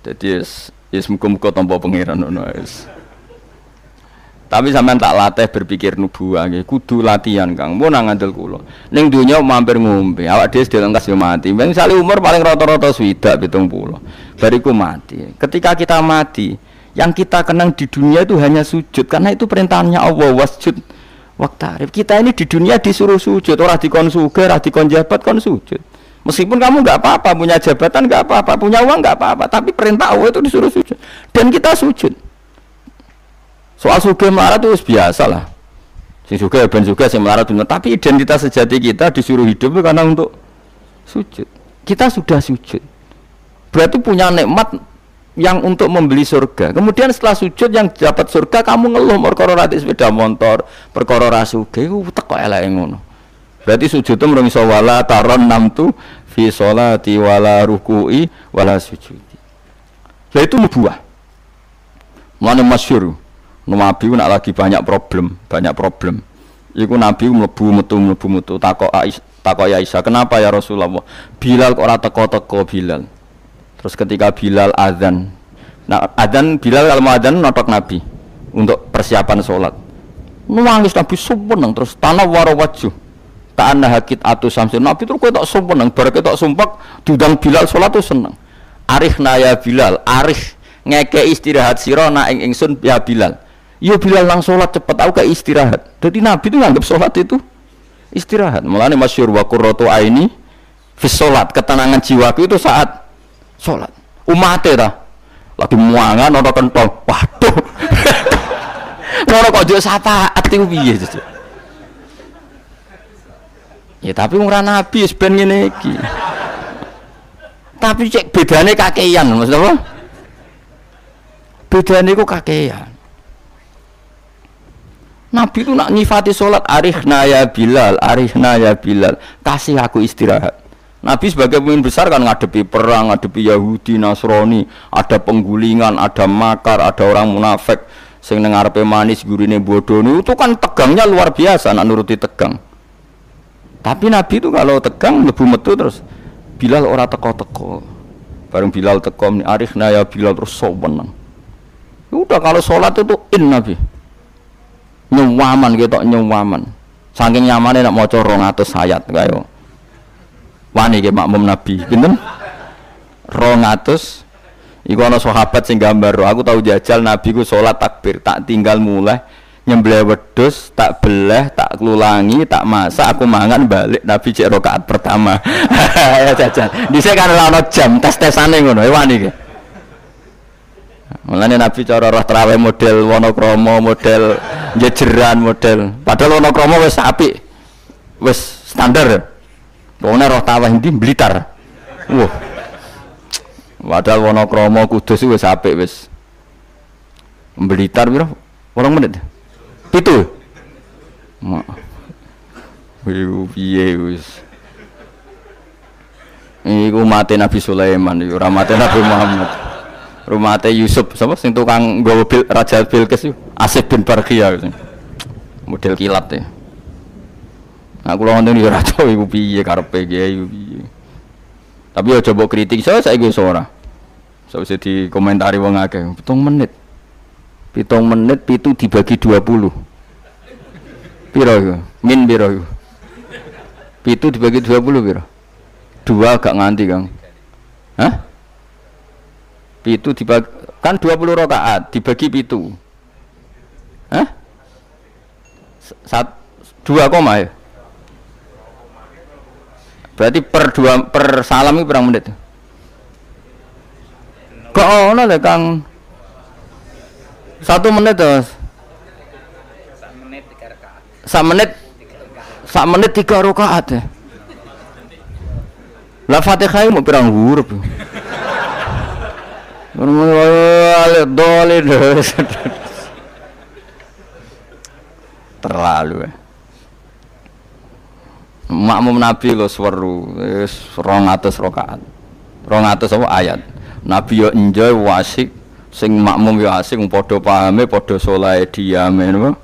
Speaker 1: Dadi wis muga-muga tampa pangeran ngono wis. Tapi sampean tak latih berpikir nubuwah nggih, kudu latihan Kang. Mun nang ngandel kula. Ning donya mampir ngombe, awak dhewe dilengkas yo mati. Ben sale umur paling rata-rata 70 70. Bariku mati. Ketika kita mati, yang kita kenang di dunia itu hanya sujud karena itu perintahnya Allah wasjud waqtarib. Kita ini di dunia disuruh sujud, ora dikon sugih, ora dikon jabat kon sujud. Meskipun kamu enggak apa-apa, punya jabatan enggak apa-apa, punya uang enggak apa-apa, tapi perintah Allah itu disuruh sujud. Dan kita sujud. Soal sugih melarat itu biasa lah. Sing sugih ben sugih sing melarat bener, tapi identitas sejati kita disuruh hidup karena untuk sujud. Kita sudah sujud. Berarti punya nikmat yang untuk membeli surga. Kemudian setelah sujud yang dapat surga kamu ngeluh perkara ra sepeda motor, perkara ra sugih ku teko eleke ngono. Berarti sujud itu merung iso wala taron namtu fi sholati wala ruku'i wala sujudi. Lah itu nubuwah. Mane masyhur. Nabi nak lagi banyak problem. Iku Nabi mlebu metu takok ya Aisyah, "Kenapa ya Rasulullah? Bilal kok ora teko-teko Bilal?" Terus ketika Bilal azan. Nah, azan Bilal kalau mau azan notok Nabi untuk persiapan sholat. Nangis Nabi sumeneng terus tanah warawaju. Ta'anna hakit atu samsin. Nabi terus kowe tok sumeneng, bar ketok sumpek diundang Bilal sholat tuh seneng. Arihna ya Bilal, arih ngeke istirahat sira nak ing ingsun ya Bilal. Yo Bilal nang sholat cepet aku ke istirahat. Jadi Nabi itu nganggap sholat itu istirahat. Mulane masyhur wa qurratu aini fi sholat, ketenangan jiwaku itu saat sholat. Umate ta lagi muangan ana kentong. Waduh. Ngono kok yo syafaat iku piye to? Ya tapi ora Nabi wis ben ngene iki. Tapi cek bedane kakean, maksud apa? Bedane iku kakean. Nabi itu nak nyifati sholat arihna ya Bilal, kasih aku istirahat. Nabi sebagai pemimpin besar kan ngadepi perang, ngadepi Yahudi, Nasrani, ada penggulingan, ada makar, ada orang munafik sing nang ngarepe manis gurine bodoh itu kan tegangnya luar biasa nak nuruti tegang. Tapi Nabi itu kalau tegang lebu metu terus Bilal ora teko-teko. Bareng Bilal teko arihna ya Bilal terus soweneng. Udah kalau sholat itu Nabi. Nyawaman ketok nyawaman. Saking nyamane nak maca 200 ayat kaya. Wani ke makmum Nabi. Pinten? 200. Iku ana sahabat sing gambar, aku tahu jajal Nabi ku salat takbir, tak tinggal mulai nyembelih wedhus, tak belah, tak klulangi, tak masak, aku mangan balik Nabi cek rakaat pertama. Ya jajal. Dhisik kan ora ana jam tes-tesane ngono, wani ke. Mulane Nabi cara roh traweh model Wonokromo, model jejeran, model. Padahal Wonokromo wis apik. Wis standar. Wong roh traweh ndi Blitar. Wah. Padahal Wonokromo Kudus wis apik wis. Blitar piro? 8 menit. 7. Iku piye wis. Iku mate Nabi Sulaiman, iku ora mate Nabi Muhammad. Rumah Yusuf, siapa sing tukang gawa Raja Bilqis itu? Asif bin Barqiyah model kilat ya. Nah, kula ngoten ya ora tau iku piye karepe iku piye. Tapi ya coba kritik saiki wis ora. Sawise dikomentari wong akeh, 7 menit. 7 menit pitu dibagi 20. Piro iku? Min piro iku? Pitu dibagi 20 piro? 2 gak nganti, Kang. Hah? Pitu dibagi kan 20 rakaat dibagi pitu. Hah? 2 koma ya? Berarti per salam itu berapa menit? Kok ono le Kang? 1 menit terus. 1 menit 3 rakaat ya. Lah Fatihah mau pirang huruf. Terlalu ya. Makmum Nabi lo seweru 200 rakaat. 200 apa ayat. Nabi yo enjoy wasik, sing makmum yo asik padha pahame, padha saleh diame napa.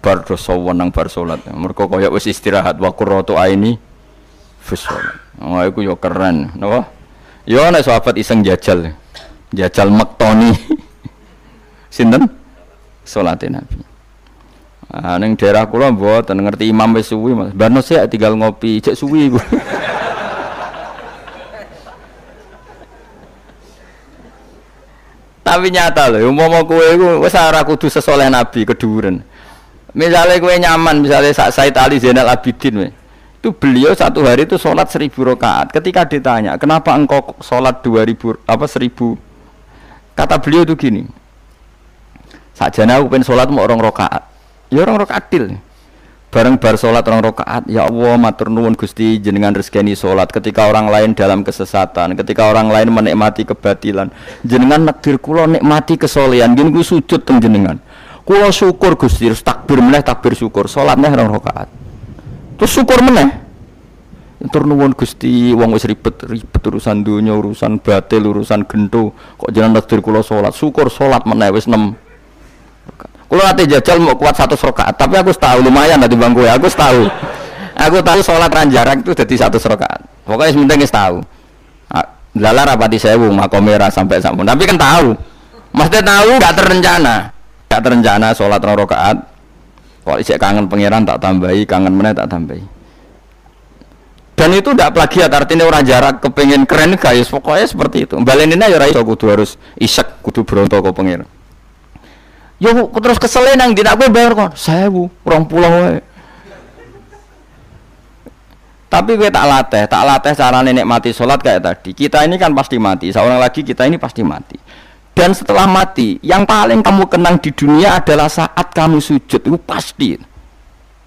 Speaker 1: Bar dosa wenang bar salat. Mergo kaya wis istirahat wa qurratu aini fi salat. Oh iku yo keren, napa? Yo nek sahabat iseng jajal. Jajal mektoni. Sinten? Salate Nabi. Ning daerah kula mboten ngerti imam wis suwi Mas. Barno sik tinggal ngopi, cek suwi iku. Tapi nyata lho, umpama kowe iku wis ora kudu sesoleh Nabi keduren. Misale kowe nyaman, misale Said Ali Zainal Abidin itu beliau satu hari itu sholat 1000 rakaat. Ketika ditanya, kenapa engkau sholat 2000 apa 1000? Kata beliau itu gini. Sakjane aku pengen sholat mau 2 rakaat. Ya 2 rakaat adil. Bareng bar sholat 2 rakaat, ya Allah matur nuwun Gusti jenengan rezekani sholat ketika orang lain dalam kesesatan, ketika orang lain menikmati kebatilan. Jenengan nakdir kula nikmati kesolehan, gini ku sujud teng jenengan. Kula syukur Gusti, takbir meneh takbir syukur, sholatnya 2 rakaat. Terus syukur meneh. Matur nuwun Gusti, wong wis ribet urusan dunya, urusan batil, urusan gento, kok jenengan nakdir kula sholat, syukur sholat meneh wis 6. Kalau nanti jajal mau kuat 100 rakaat, tapi aku tahu lumayan nanti bangku ya, aku tahu sholat ranjarak itu jadi 100 rakaat. Pokoknya sementing tahu. Lala rapati sewu makomera sampai sampun. Tapi kan tahu, maksudnya tahu nggak terencana sholat 2 rakaat. Kalau isek kangen pangeran tak tambahi, kangen meneh tak tambahi. Dan itu tidak plagiat, artinya orang jarak kepengen keren guys. Pokoknya seperti itu. Balenina ya ora iso kudu harus isek, kudu bronto ke pangeran. Yo terus kesel nang dina kowe bayar kon 1000, 20 wae. Tapi kowe tak latih carane nikmati salat kayak tadi. Kita ini kan pasti mati, seorang lagi kita ini pasti mati. Dan setelah mati, yang paling kamu kenang di dunia adalah saat kamu sujud, itu pasti.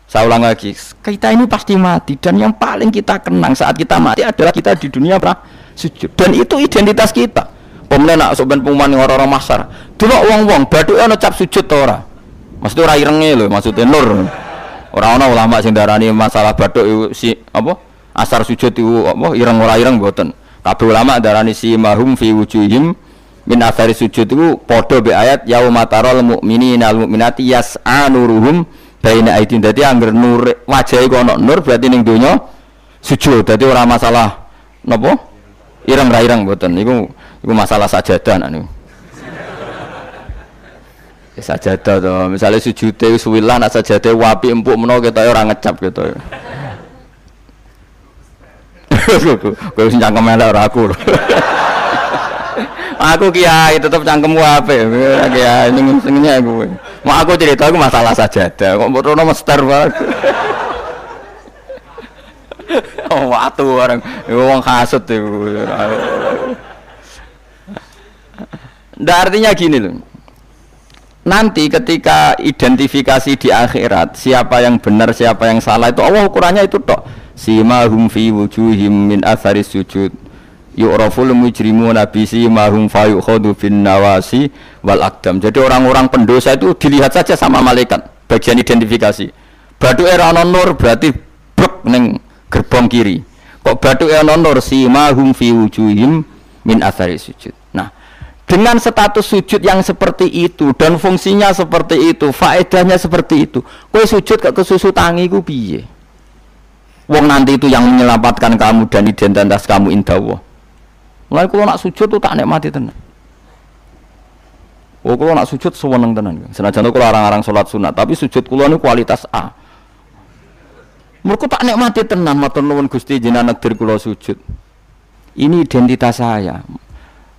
Speaker 1: Saya ulang lagi, kita ini pasti mati dan yang paling kita kenang saat kita mati adalah kita di dunia sujud. Dan itu identitas kita. Pemenang nak soben pengumuman orang-orang masar. Delok wong-wong bathuke ana cap sujud ta ora? Maksudnya ora irenge lho, maksudnya nur. Ora ana ulama sing darani masalah bathuk si apa? Asar sujud iku apa ireng ora ireng mboten. Kabeh ulama darani si mahum fi wujuhim min athari sujud iku padha be ayat yauma taral mu'minina wal mu'minati yas'a nuruhum baina aidin. Dadi angger nur wajahe kok ana nur berarti ning donya sujud. Dadi ora masalah napa? Ireng ra ireng mboten. Iku masalah sajadah niku. Sajadah to, misale sujude suwilah nek sajadah wapi empuk menawa ketok ora ngecap gitu. Kowe sing cangkem elek ora aku. Aku kiai tetep cangkemku apik. Kiai ning aku. Mau aku cerita aku masalah sajadah, kok mbok mester banget. Oh, watu orang wong hasud iku. Ndak artinya gini loh. Nanti ketika identifikasi di akhirat siapa yang benar siapa yang salah itu Allah ukurannya itu tok. Simahum fi wujuhim min atharis sujud. Yu'raful mujrimuna bi simahum fayukhadu bin nawasi wal aqdam. Jadi orang-orang pendosa itu dilihat saja sama malaikat bagian identifikasi. Bathuke ora ana nur berarti blek ning gerbong kiri. Kok bathuke ana nur simahum fi wujuhim min atharis sujud. Nah, dengan status sujud yang seperti itu dan fungsinya seperti itu, faedahnya seperti itu, kowe sujud ke kesusu tangi ku piye? Wong nanti itu yang menyelamatkan kamu dan identitas kamu indah Allah. Mulai kalau nak sujud tuh tak nikmati tenan. Oh kalau nak sujud sewenang tenan. Senajan kalau orang-orang sholat sunat, tapi sujud kula ini kualitas A. Mereka tak nikmati tenan, matur nuwun Gusti jenengan nekdir kula sujud. Ini identitas saya.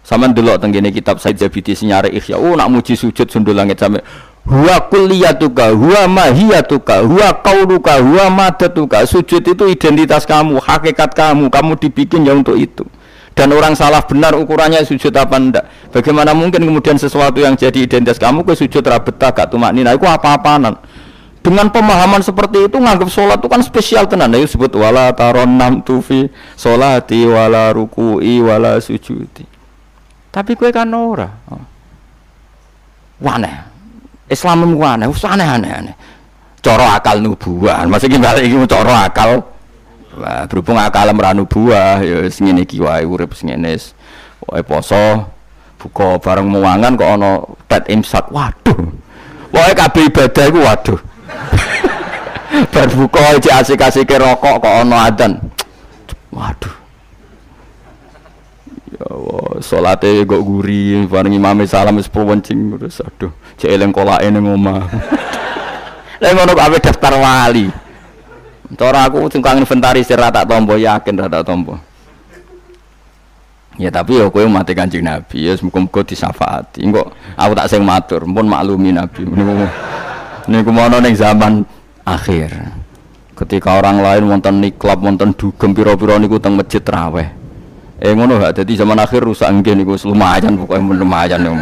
Speaker 1: Sama delok teng kene kitab Said Zabidi sinyare Ihya. Oh nak muji sujud sundul langit sampe huwa kulliyatuka, huwa mahiyatuka, huwa qauluka, huwa madatuka. Sujud itu identitas kamu, hakikat kamu dibikin ya untuk itu. Dan orang salah benar ukurannya sujud apa ndak. Bagaimana mungkin kemudian sesuatu yang jadi identitas kamu ke sujud rabeta gak tumak nina itu apa-apaanan. Dengan pemahaman seperti itu nganggap sholat itu kan spesial tenan. Nah, itu disebut wala taronam tufi sholati wala ruku'i wala sujudi. Tapi kowe kan ora. Waneh. Islam waneh, aneh-aneh. Cara akal nubuah. Maksudnya balik iki cara akal. Wah, berhubung akal meranu buah ya wis ngene iki wae urip ngene. Wae poso buka bareng muangan kok ana tet imsak. Waduh. Wae kabeh ibadah iku waduh. Bar buka iki asik-asike rokok kok ana adzan. Waduh. Ya Allah, salate kok guri bareng imame salam wis pewencing terus aduh, cek eling kolake ning omah. Lah ngono kabeh daftar wali. Cara aku sing kang inventarisir ra tak tampa yakin ra tak tampa. Ya tapi ya kowe mati Kanjeng Nabi ya muga-muga disyafaati. Engko aku tak sing matur, pun maklumi Nabi. Niku mono ning zaman akhir. Ketika orang lain wonten niklab, wonten dugem pira-pira niku teng masjid raweh. Ngono gak dadi zaman akhir rusak nggih niku lumayan pokoke lumayan ya.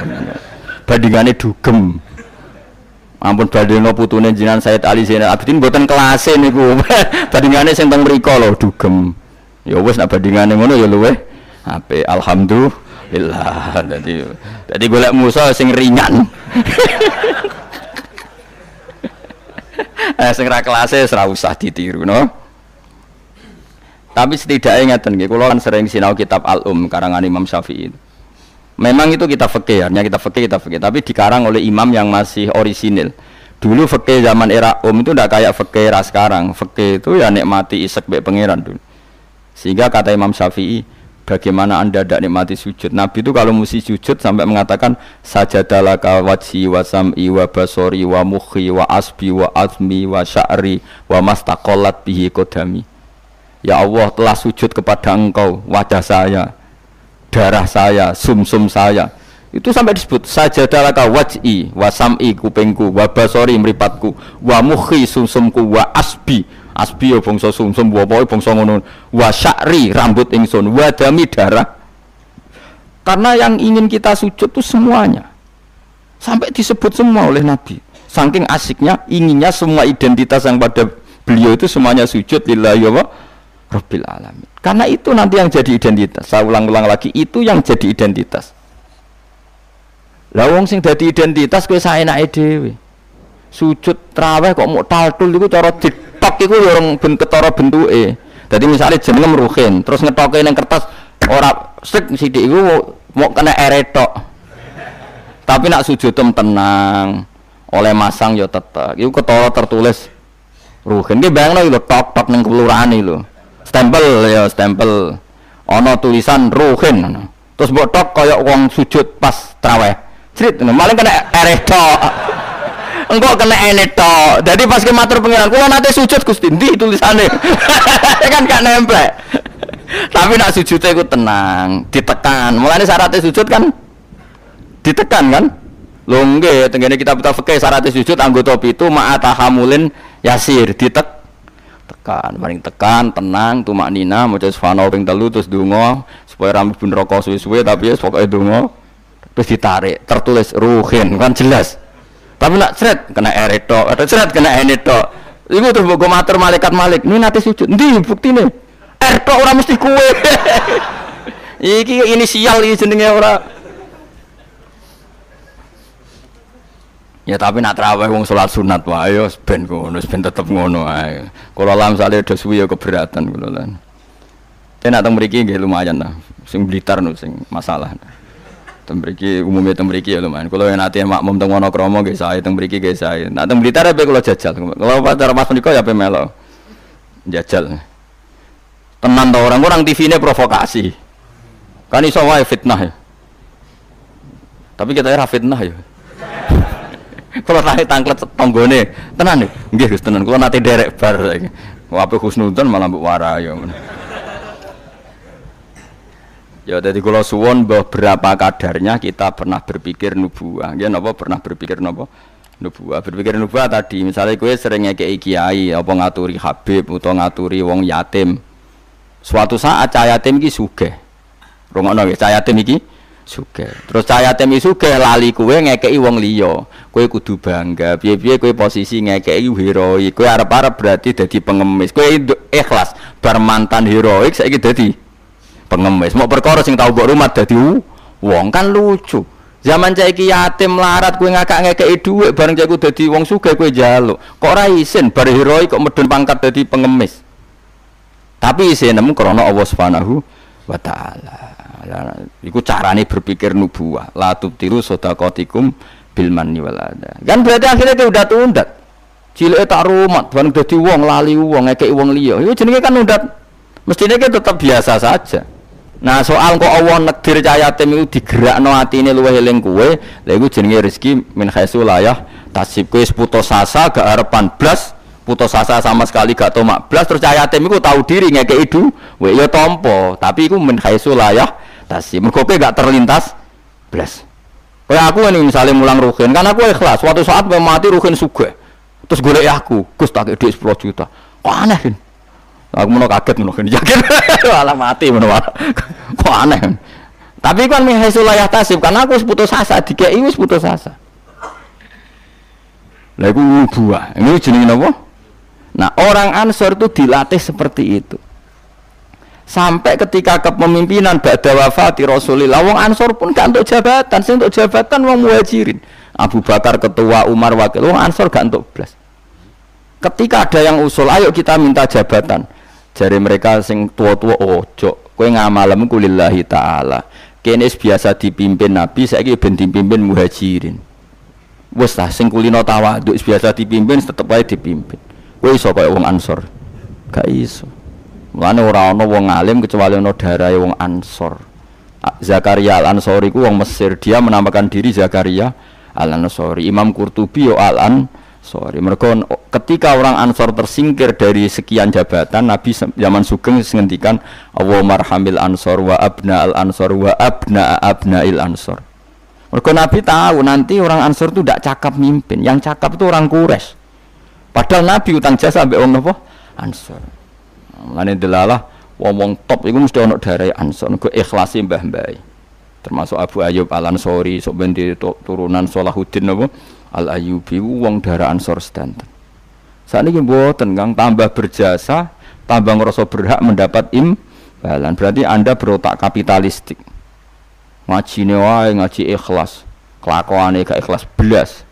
Speaker 1: Bandingane dugem. Ampun badheno putune jenengan Said Ali Zainal Abidin mboten kelase niku. Bandingane sing teng mriko lho dugem. Ya wis nek bandingane ngono ya luweh apik alhamdulillah. Dadi golek musuh sing ringan. Sing ra kelase ora usah ditiru no. Tapi setidaknya ngeten nggih kula kan sering sinau kitab karangan Imam Syafi'i. Memang itu kitab fikih, hanya kitab fikih, tapi dikarang oleh imam yang masih orisinil. Dulu fikih zaman era itu ndak kayak fikih era sekarang. Fikih itu ya nikmati isek mbek pangeran dulu. Sehingga kata Imam Syafi'i, bagaimana Anda tidak nikmati sujud? Nabi itu kalau mesti sujud sampai mengatakan sajadalaka wajhi wa sam'i wa basori wa mukhi wa asbi wa azmi wa sya'ri wa mastaqallat bihi qadami. Ya Allah telah sujud kepada engkau wajah saya, darah saya, sumsum saya. Itu sampai disebut sajadalaka wajhi wa sam'i kupingku wa basori mripatku wa mukhi sumsumku wa asbi ya bangsa sumsum wa pokoke bangsa ngono wa sya'ri rambut ingsun wa dami darah. Karena yang ingin kita sujud itu semuanya. Sampai disebut semua oleh Nabi. Saking asiknya inginnya semua identitas yang pada beliau itu semuanya sujud lillahi wa Rabbil alamin. Karena itu nanti yang jadi identitas. Saya ulang-ulang lagi, itu yang jadi identitas. Lah wong sing dadi identitas kowe saenake dhewe. Sujud traweh kok mau taltul iku cara ditok iku ya orang ketara bentuke. Dadi misale jeneng Ruhin, terus ngetoke ning kertas ora sik sithik iku mau kena eretok. Tapi nak sujud tenang, oleh masang ya tetep. Iku ketara tertulis Ruhin. Ki bayangno lho tok-tok ning kelurahan iki lho. Stempel ana tulisan Ruhin terus mbok tok kaya wong sujud pas traweh crit malah kena eretok engko kena enetok jadi pas ke matur pengiran kula nate sujud Gusti ndi tulisane kan gak nempel tapi nak sujudnya iku tenang ditekan mulane syaratnya sujud kan ditekan kan lho nggih tengene kitab fikih syaratnya sujud anggota pitu ma'atahamulin yasir tekan, paling tekan, tenang, tumak nina, maca subhanallah ping 3 terus donga supaya rambut ben rokok suwe-suwe tapi ya pokoke donga terus ditarik, tertulis Ruhin kan jelas. Tapi nak sret kena eretok, atau sret kena enetok. Iku terus mbok matur malaikat Malik, "Ini nate sujud." Ndi buktine? Eretok ora mesti kuwe. Iki inisial iki jenenge ora. Ya tapi nak traweh wong salat sunat wae ya ben ngono, ben tetep ngono ae. Kula lam sale do suwi ya keberatan kula lan. Tenak teng mriki nggih lumayan lah. Sing Blitar no sing masalah. Teng mriki umume teng mriki ya lumayan. Kula yen ate makmum teng Wonokromo nggih sae, teng mriki nggih sae. Nak teng Blitar ape kula jajal. Kula pas menika ya ape melo. Jajal. Tenan to orang TV-ne provokasi. Kan iso wae fitnah ya. Tapi kita ora fitnah ya. Kalau nate tangklet tonggone tenan nih nggih Gus tenan kula nate derek bar saiki wape husnudzon malah mbok warai ya dadi kula suwun beberapa kadarnya kita pernah berpikir nubuwah nggih napa pernah berpikir napa nubuwah berpikir nubuwah tadi misalnya kowe sering ngekeki kiai apa ngaturi habib utawa ngaturi wong yatim suatu saat cah yatim iki sugih Rungokno nggih, cah yatim iki sugih. Terus cah yatim iki sugih lali kowe ngekeki wong liya. Kowe kudu bangga. Piye-piye kowe posisi ngekeki heroik. Kowe arep-arep berarti dadi pengemis. Kowe ikhlas bar mantan heroik saiki dadi pengemis. Mau perkara sing tau mbok rumat dadi wong kan lucu. Zaman saiki yatim melarat kowe ngekeki dhuwit bareng cek dadi wong sugih kowe njaluk. Kok ora isin bar heroik kok medun pangkat dadi pengemis. Tapi isin nemu krana Allah Subhanahu wa taala. Iku carane berpikir nubuwah. La tubtiru shadaqatikum bil manni wal adha. Kan berarti akhirnya dia udah tundat. Cileke tak rumat, bareng dadi wong lali wong ngekeki wong liya. Iku jenenge kan undat. Mestine ki tetap biasa saja. Nah, soal kok Allah nekdir cah yatim iku digerakno atine luwih eling kowe, lha iku jenenge rezeki min khaisu layah tasib kowe putus asa gak arepan blas, putus asa sama sekali gak tomak blas terus cah yatim iku tahu diri ngekeki duwe ya tampa, tapi iku min khaisu layah tasib. Mergo kowe gak terlintas blas. Kayak aku ini misalnya mulang ruhin, kan aku ikhlas. Suatu saat mau mati ruhin sugih. Terus golek aku, Gus tak dhuwit 10 juta. Kok aneh kan? Aku mau kaget mau kan yakin. Malah mati mau. Kok aneh kan? Tapi kan mihaisul layah tasib karena aku putus asa, dikei wis putus asa. Lah iku buah. Ini jenenge napa? Nah, orang Ansor itu dilatih seperti itu. Sampai ketika kepemimpinan ba'da wafati Rasulillah, wong Ansor pun gak untuk jabatan, sing untuk jabatan wong Muhajirin. Abu Bakar ketua, Umar wakil, wong Ansor gak untuk blas. Ketika ada yang usul, ayo kita minta jabatan. Jari mereka sing tua-tua ojo, kowe ngamalem kulillahi taala. Kene biasa dipimpin Nabi, saiki ben dipimpin Muhajirin. Wes ta sing kulino tawadhu biasa dipimpin tetep ae dipimpin. Kowe iso kaya wong Ansor. Gak iso. Mulane ora ana wong alim kecuali ana darahe wong Ansor. Zakaria Al-Ansori ku wong Mesir, dia menamakan diri Zakaria Al-Ansori. Imam Qurtubi yo Al-Ansori. Mergo ketika orang Ansor tersingkir dari sekian jabatan, Nabi zaman sugeng ngendikan Allahumma arhamil Ansor wa abna al-Ansor wa abna abnail Ansor. Mergo Nabi tahu nanti orang Ansor itu tidak cakap mimpin, yang cakap itu orang Quraisy. Padahal Nabi utang jasa ambek wong napa? Ansor. Mulane delalah wong top iku mesti ana darai Ansor, nego ikhlase mbah-mbah. Termasuk Abu Ayyub Al-Ansori, sok ben turunan Salahuddin napa? Al-Ayyubi wong darah Ansor sedanten. Sakniki mboten Kang, tambah berjasa, tambah ngrasa berhak mendapat imbalan. Berarti Anda berotak kapitalistik. Ngajine wae ngaji ikhlas, kelakuane gak ikhlas belas.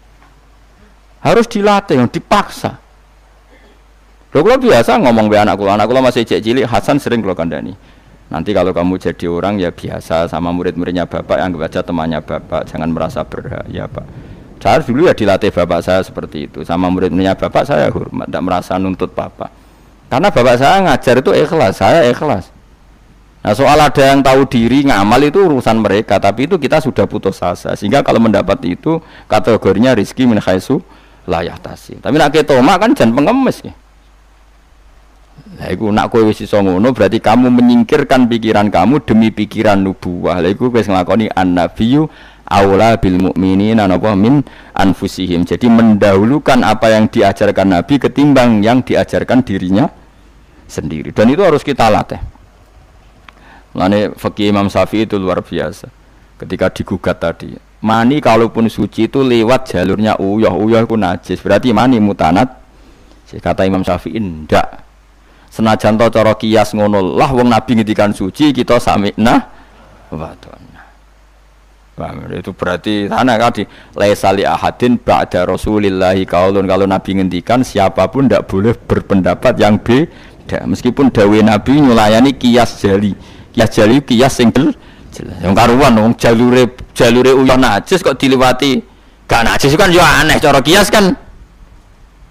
Speaker 1: Harus dilatih, dipaksa. Lho kula biasa ngomong be anak kula masih cilik Hasan sering kula kandhani. Nanti kalau kamu jadi orang ya biasa sama murid-muridnya bapak, yang baca temannya bapak, jangan merasa berhak ya Pak. Saya dulu ya dilatih bapak saya seperti itu, sama murid-muridnya bapak saya hormat, tidak merasa nuntut bapak. Karena bapak saya ngajar itu ikhlas, saya ikhlas. Nah soal ada yang tahu diri ngamal itu urusan mereka, tapi itu kita sudah putus asa. Sehingga kalau mendapat itu kategorinya rizki min khaisu layah tasib. Tapi nak ketoma kan jangan pengemis ya. Lah iku nak kowe wis iso ngono berarti kamu menyingkirkan pikiran kamu demi pikiran nubuwah. Lah iku wis nglakoni an-nabiyyu aula bil mukminina napa min anfusihim. Jadi mendahulukan apa yang diajarkan Nabi ketimbang yang diajarkan dirinya sendiri. Dan itu harus kita latih. Mulane fikih Imam Syafi'i itu luar biasa. Ketika digugat tadi, mani kalaupun suci itu lewat jalurnya uyah itu najis. Berarti mani mutanat. Kata Imam Syafi'i ndak. Senajan to cara kias ngono lah wong Nabi ngendikan suci kita sami'na wa ta'na. Itu berarti sana tadi laisa li ahadin ba'da Rasulillahi qaulun, kalau Nabi ngendikan siapapun tidak boleh berpendapat yang beda meskipun dawuh Nabi nyulayani kias jali. Kias jali kias sing jelas. Yang karuan wong jalure uyah najis kok diliwati gak najis kan ya aneh cara kias kan.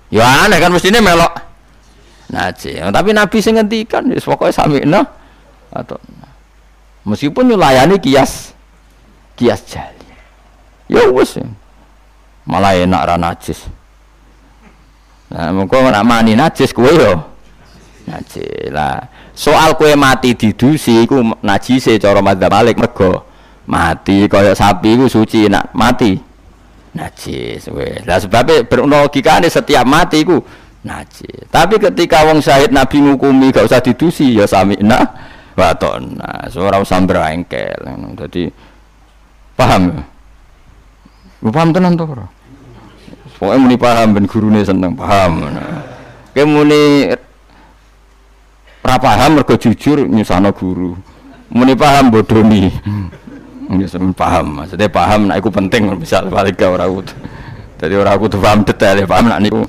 Speaker 1: Ya aneh kan mestine melok najis. Tapi Nabi sing ngendikan wis pokoke sami'na atau meskipun nyulayani kias jali. Ya wis. Malah enak ra najis. Nah, mengko nek mani najis kowe yo najis. Lah, soal kowe mati didusi iku najise cara madzhab Malik mergo mati kaya sapi iku suci nak mati najis wis. Lah sebabe berlogikane setiap mati iku najis. Tapi ketika wong syahid Nabi ngukumi gak usah didusi ya sami'na Baton. Nah, ora usah brengkel. Dadi paham ya? Lu paham tenan to ora? Pokoke muni paham ben gurune seneng paham. Kowe muni ora paham mergo jujur nyusahno guru. Muni paham bodoni. Wis paham, maksudnya paham nek iku penting misal balik ora kudu. Dadi ora kudu paham detail, paham nek niku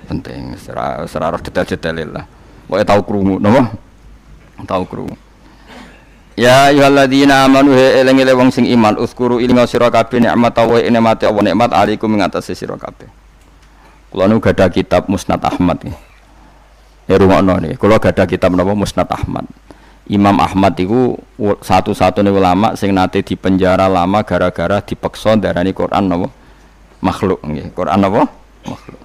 Speaker 1: penting. Ora detail-detail lah. Pokoke tau krungu napa? Tau krungu. Ya ayyuhalladzina amanu eling-eling wong sing iman uskuru ilinga sira kabeh nikmat wa nikmate Allah nikmat alaikum ing atase sira kabeh. Kula nu gadah kitab Musnad Ahmad nggih. Ya rungokno niki, kula gadah kitab napa Musnad Ahmad. Imam Ahmad iku satu-satunya ulama sing nate dipenjara lama gara-gara dipeksa darani Quran napa makhluk nggih. Quran napa makhluk.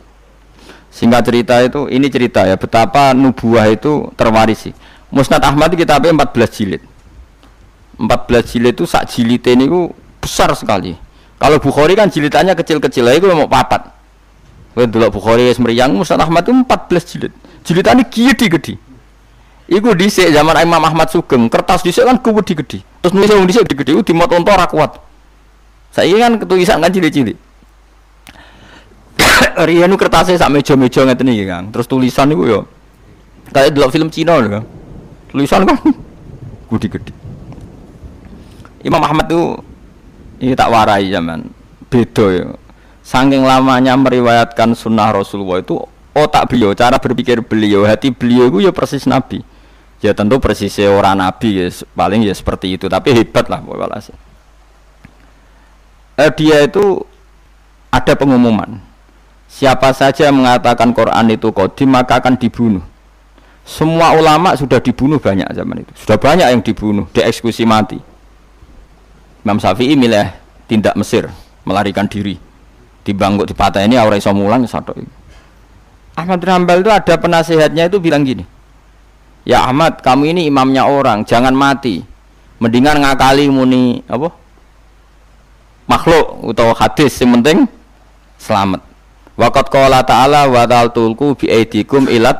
Speaker 1: Singkat cerita itu ini cerita ya betapa nubuah itu terwarisi. Musnad Ahmad itu kitabnya 14 jilid. 14 jilid itu sak jilidnya niku besar sekali. Kalau Bukhari kan jilidannya kecil-kecil, lah itu mau papat. Kowe delok Bukhari wis mriyang, Musnad Ahmad itu 14 jilid. Jilidane gede-gede. Iku dhisik zaman Imam Ahmad Sugeng, kertas dhisik kan gede-gede. Terus nulis wong dhisik gede-gede itu dimot onto ora kuat. Saiki kan tulisan kan cilik-cilik. Rianu kertasnya sak meja-meja ngeten iki, Kang. Terus tulisan niku yo kayak delok film Cina lho, Kang. Tulisan kan gede-gede. Imam Ahmad itu ini tak warai zaman beda ya. Saking lamanya meriwayatkan sunnah Rasulullah itu otak beliau, cara berpikir beliau, hati beliau itu ya persis Nabi. Ya tentu persis orang Nabi ya, paling ya seperti itu. Tapi hebat lah walhasil. Dia itu ada pengumuman. Siapa saja yang mengatakan Quran itu qadim maka akan dibunuh. Semua ulama sudah dibunuh banyak zaman itu. Sudah banyak yang dibunuh, dieksekusi mati. Imam Syafi'i milih tindak Mesir, melarikan diri. Dibangkut dipateni ora iso mulang satu. Ahmad bin Hanbal itu ada penasehatnya itu bilang gini. Ya Ahmad, kamu ini imamnya orang, jangan mati. Mendingan ngakali muni apa? Makhluk atau hadis yang penting selamat. Waqat qala ta'ala wa ta'altulku bi aidikum ilat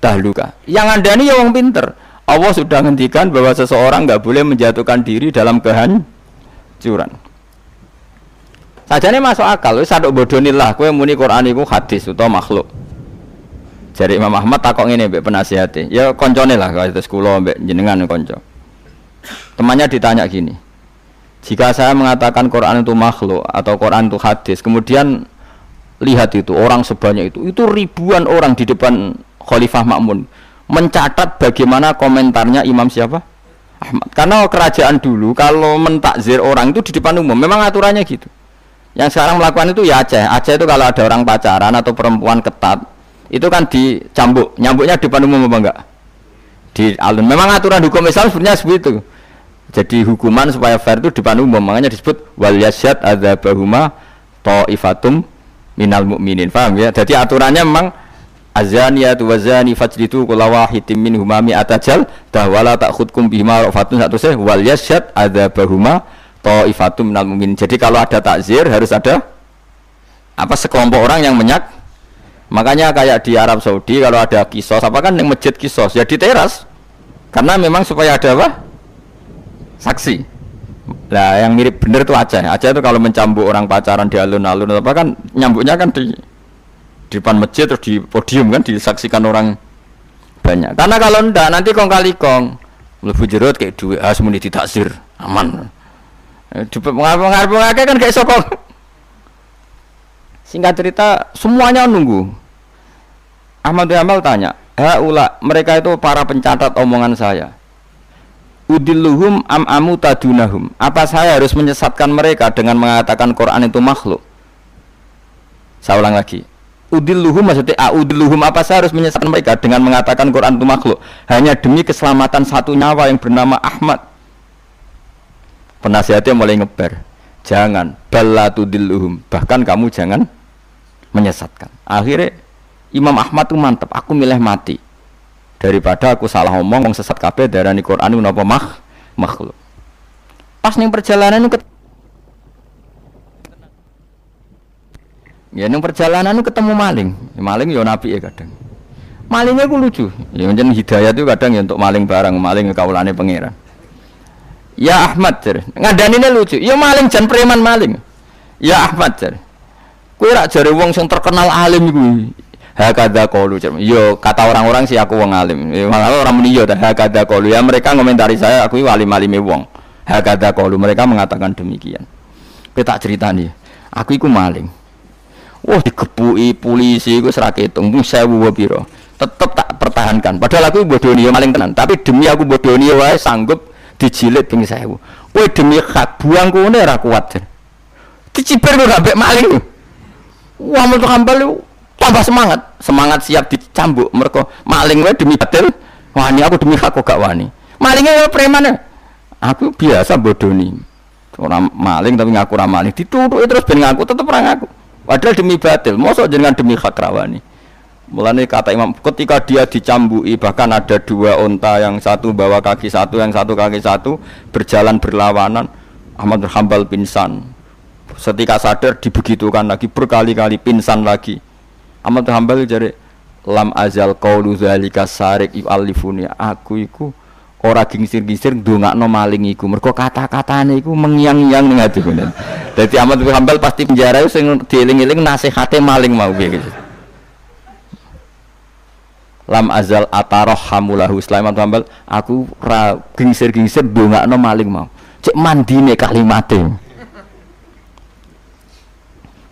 Speaker 1: tahluka. Yang Anda ini ya wong pinter. Allah sudah ngendikan bahwa seseorang enggak boleh menjatuhkan diri dalam kehancuran. Sajane masuk akal, wis sadok bodonilah kowe muni Quran iku hadis utawa makhluk. Jare Imam Ahmad takok ngene mbek penasihate. Ya koncone lah kados kula mbek jenengan kanca. Temannya ditanya gini. Jika saya mengatakan Quran itu makhluk atau Quran itu hadis, kemudian lihat itu orang sebanyak itu ribuan orang di depan Khalifah Ma'mun mencatat bagaimana komentarnya Imam siapa? Ahmad. Karena kerajaan dulu kalau mentakzir orang itu di depan umum, memang aturannya gitu. Yang sekarang melakukan itu ya Aceh. Aceh itu kalau ada orang pacaran atau perempuan ketat, itu kan dicambuk, nyambuknya di depan umum apa enggak? Di alun. Memang aturan hukum Islam sebenarnya seperti itu. Jadi hukuman supaya fair itu di depan umum, makanya disebut wal yasyad adzabahuma ta'ifatum minal mu'minin. Paham ya? Jadi aturannya memang azaniyatu wazani fajlidu kulla wahidin minhuma mi'ata jaldah wala ta'khudkum bihima rafatun satusih wal yasyad adzabahuma ta'ifatum minal mu'minin. Jadi kalau ada takzir harus ada apa sekelompok orang yang makanya kayak di Arab Saudi kalau ada kisos apa kan yang masjid kisos ya di teras karena memang supaya ada apa saksi. Nah yang mirip bener itu Aceh. Aceh itu kalau mencambuk orang pacaran di alun-alun apa kan nyambuknya kan di depan masjid terus di podium kan disaksikan orang banyak. Karena kalau ndak nanti kong kali kong mlebu jero kayak duit muni ditaksir aman. Di pengarep-pengarep kan kayak sokong. Singkat cerita semuanya nunggu. Ahmad bin Hanbal tanya, mereka itu para pencatat omongan saya. Udilluhum am tadunahum. Apa saya harus menyesatkan mereka dengan mengatakan Quran itu makhluk? Saya ulang lagi. Udilluhum maksudnya udilluhum apa saya harus menyesatkan mereka dengan mengatakan Quran itu makhluk hanya demi keselamatan satu nyawa yang bernama Ahmad. Penasihatnya mulai ngeber. Jangan ballatudilluhum. Bahkan kamu jangan menyesatkan. Akhirnya Imam Ahmad itu mantep. Aku milih mati daripada aku salah ngomong wong sesat kabeh darani Quran itu napa makhluk. Pas ning perjalanan itu ning perjalanan itu ketemu maling. Maling ya nabi ya kadang. Malingnya ku lucu. Ya macam hidayah itu kadang ya untuk maling barang, maling kaulane pangeran. Ya Ahmad jar. Ngadanine lucu. Ya maling jan preman maling. Ya Ahmad jar. Kowe rak jare wong sing terkenal alim iku. Hakadha qaulu. Yo kata orang-orang sih aku wong alim. Malah orang muni yo hakadha qaulu. Ya mereka ngomentari saya aku alim-alime wong. Hakadha qaulu. Mereka mengatakan demikian. Kowe tak critani. Aku iku maling. Wah digepuki polisi iku ora ketung 1000 piro. Tetep tak pertahankan. Padahal aku bodoni yo maling tenan, tapi demi aku bodoni wae sanggup dijilid ping 1000. Kowe demi hak buang kene ora kuat. Diciber kok ambek maling. Wah Ahmad bin Hanbal tambah semangat siap dicambuk mereka maling wae demi batil. Wani aku demi hak kok gak wani. Malingnya preman. Aku biasa bodoni. Orang maling tapi ngaku ora maling, ditutuki terus ben ngaku tetep ora ngaku. Padahal demi batil, mosok jenengan demi hak rawani. Mulane kata Imam ketika dia dicambuki bahkan ada 2 unta yang satu bawa kaki satu, yang satu kaki satu berjalan berlawanan. Ahmad bin Hanbal pingsan. Setika sadar dibegitukan lagi berkali-kali pingsan lagi. Ahmad bin Hanbal jare lam azal qaulu zalika sarik yu'allifuni. Aku iku ora gingsir-gingsir ndongakno maling iku. Mergo kata-katane iku mengiang-iang ning ati kuwi. Dadi Ahmad bin Hanbal pasti penjara sing dieling-eling nasihate maling mau piye gitu. Lam azal atarhamulahu Sulaiman bin Hanbal, aku ora gingsir-gingsir ndongakno maling mau. Cek mandine kalimate.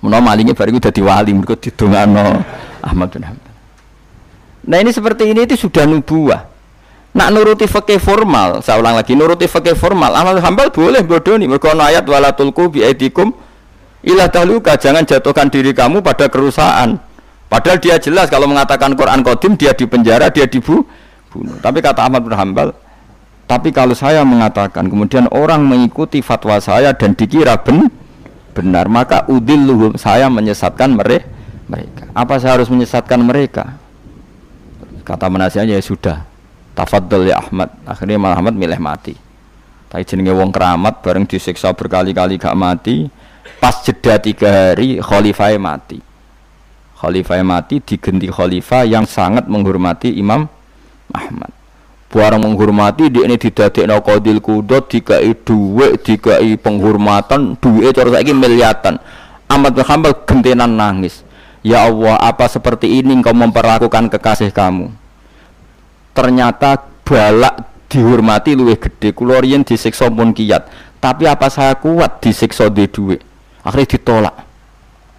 Speaker 1: Menawa malingnya bariku dadi wali mergo didongakno Ahmad bin Hanbal. Nah ini seperti ini itu sudah nubuwah. Nak nuruti fikih formal, saya ulang lagi nuruti fikih formal, Ahmad bin Hanbal boleh bodoni mergo ana ayat wala tulqu bi aidikum ila tahluka, jangan jatuhkan diri kamu pada kerusakan. Padahal dia jelas kalau mengatakan Quran qadim dia dipenjara, dia dibunuh. Tapi kata Ahmad bin Hanbal, tapi kalau saya mengatakan kemudian orang mengikuti fatwa saya dan dikira benar, maka udilluhum, saya menyesatkan mereka. Apa saya harus menyesatkan mereka? Kata penasihatnya ya sudah, tafaddal ya Ahmad. Akhirnya malah Ahmad milih mati. Tapi jenenge wong keramat bareng disiksa berkali-kali gak mati, pas jeda 3 hari khalifah mati. Khalifah mati diganti khalifah yang sangat menghormati Imam Ahmad. Barang menghormati dia ini didadekno qadil qudot, dikai dhuwit, dikai penghormatan, dhuwite cara saiki miliatan. Ahmad bin Hanbal gentenan nangis. Ya Allah, apa seperti ini engkau memperlakukan kekasih kamu? Ternyata balak dihormati luwih gede. Kula riyen disiksa pun kiyat, tapi apa saya kuat disiksa di dhuwit? Akhirnya ditolak.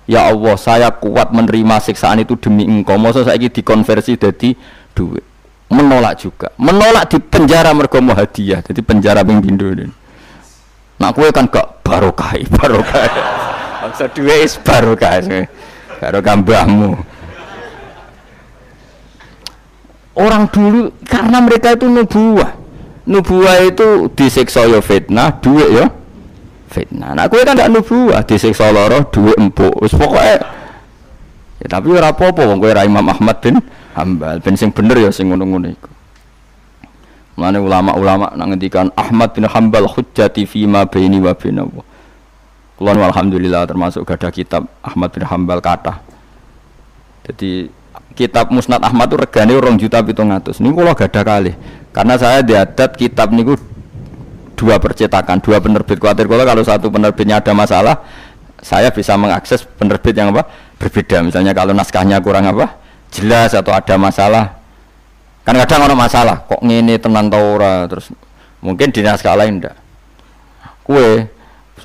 Speaker 1: Ya Allah, saya kuat menerima siksaan itu demi engkau. Masa saiki dikonversi jadi dhuwit? Menolak juga, menolak di penjara mergo mau hadiah, jadi penjara ping pindho. Nak kowe kan gak barokah. Maksud duwe is barokah. Barokah mbahmu. Orang dulu karena mereka itu nubuwah. Nubuwah itu disiksa ya fitnah, duit ya fitnah. Nak kowe kan gak nubuwah, disiksa lara, duit empuk. Wis pokoke ya, tapi ora apa-apa wong kowe ra Imam Ahmad bin Hanbal, ben sing bener ya sing ngono-ngono iku. Mane ulama-ulama nang ngendikan Ahmad bin Hanbal hujjati fi ma baini wa bainahu. Kula alhamdulillah termasuk gadah kitab Ahmad bin Hanbal kathah. Jadi kitab Musnad Ahmad itu regane 2.700.000. Niku kula gadah kalih. Karena saya diadat kitab niku 2 percetakan, 2 penerbit. Kuatir kula kalau satu penerbitnya ada masalah, saya bisa mengakses penerbit yang apa? Berbeda. Misalnya kalau naskahnya kurang apa? Jelas atau ada masalah. Kan kadang ada masalah, kok ngene tenan ta ora, terus mungkin di naskah lain ndak. Kue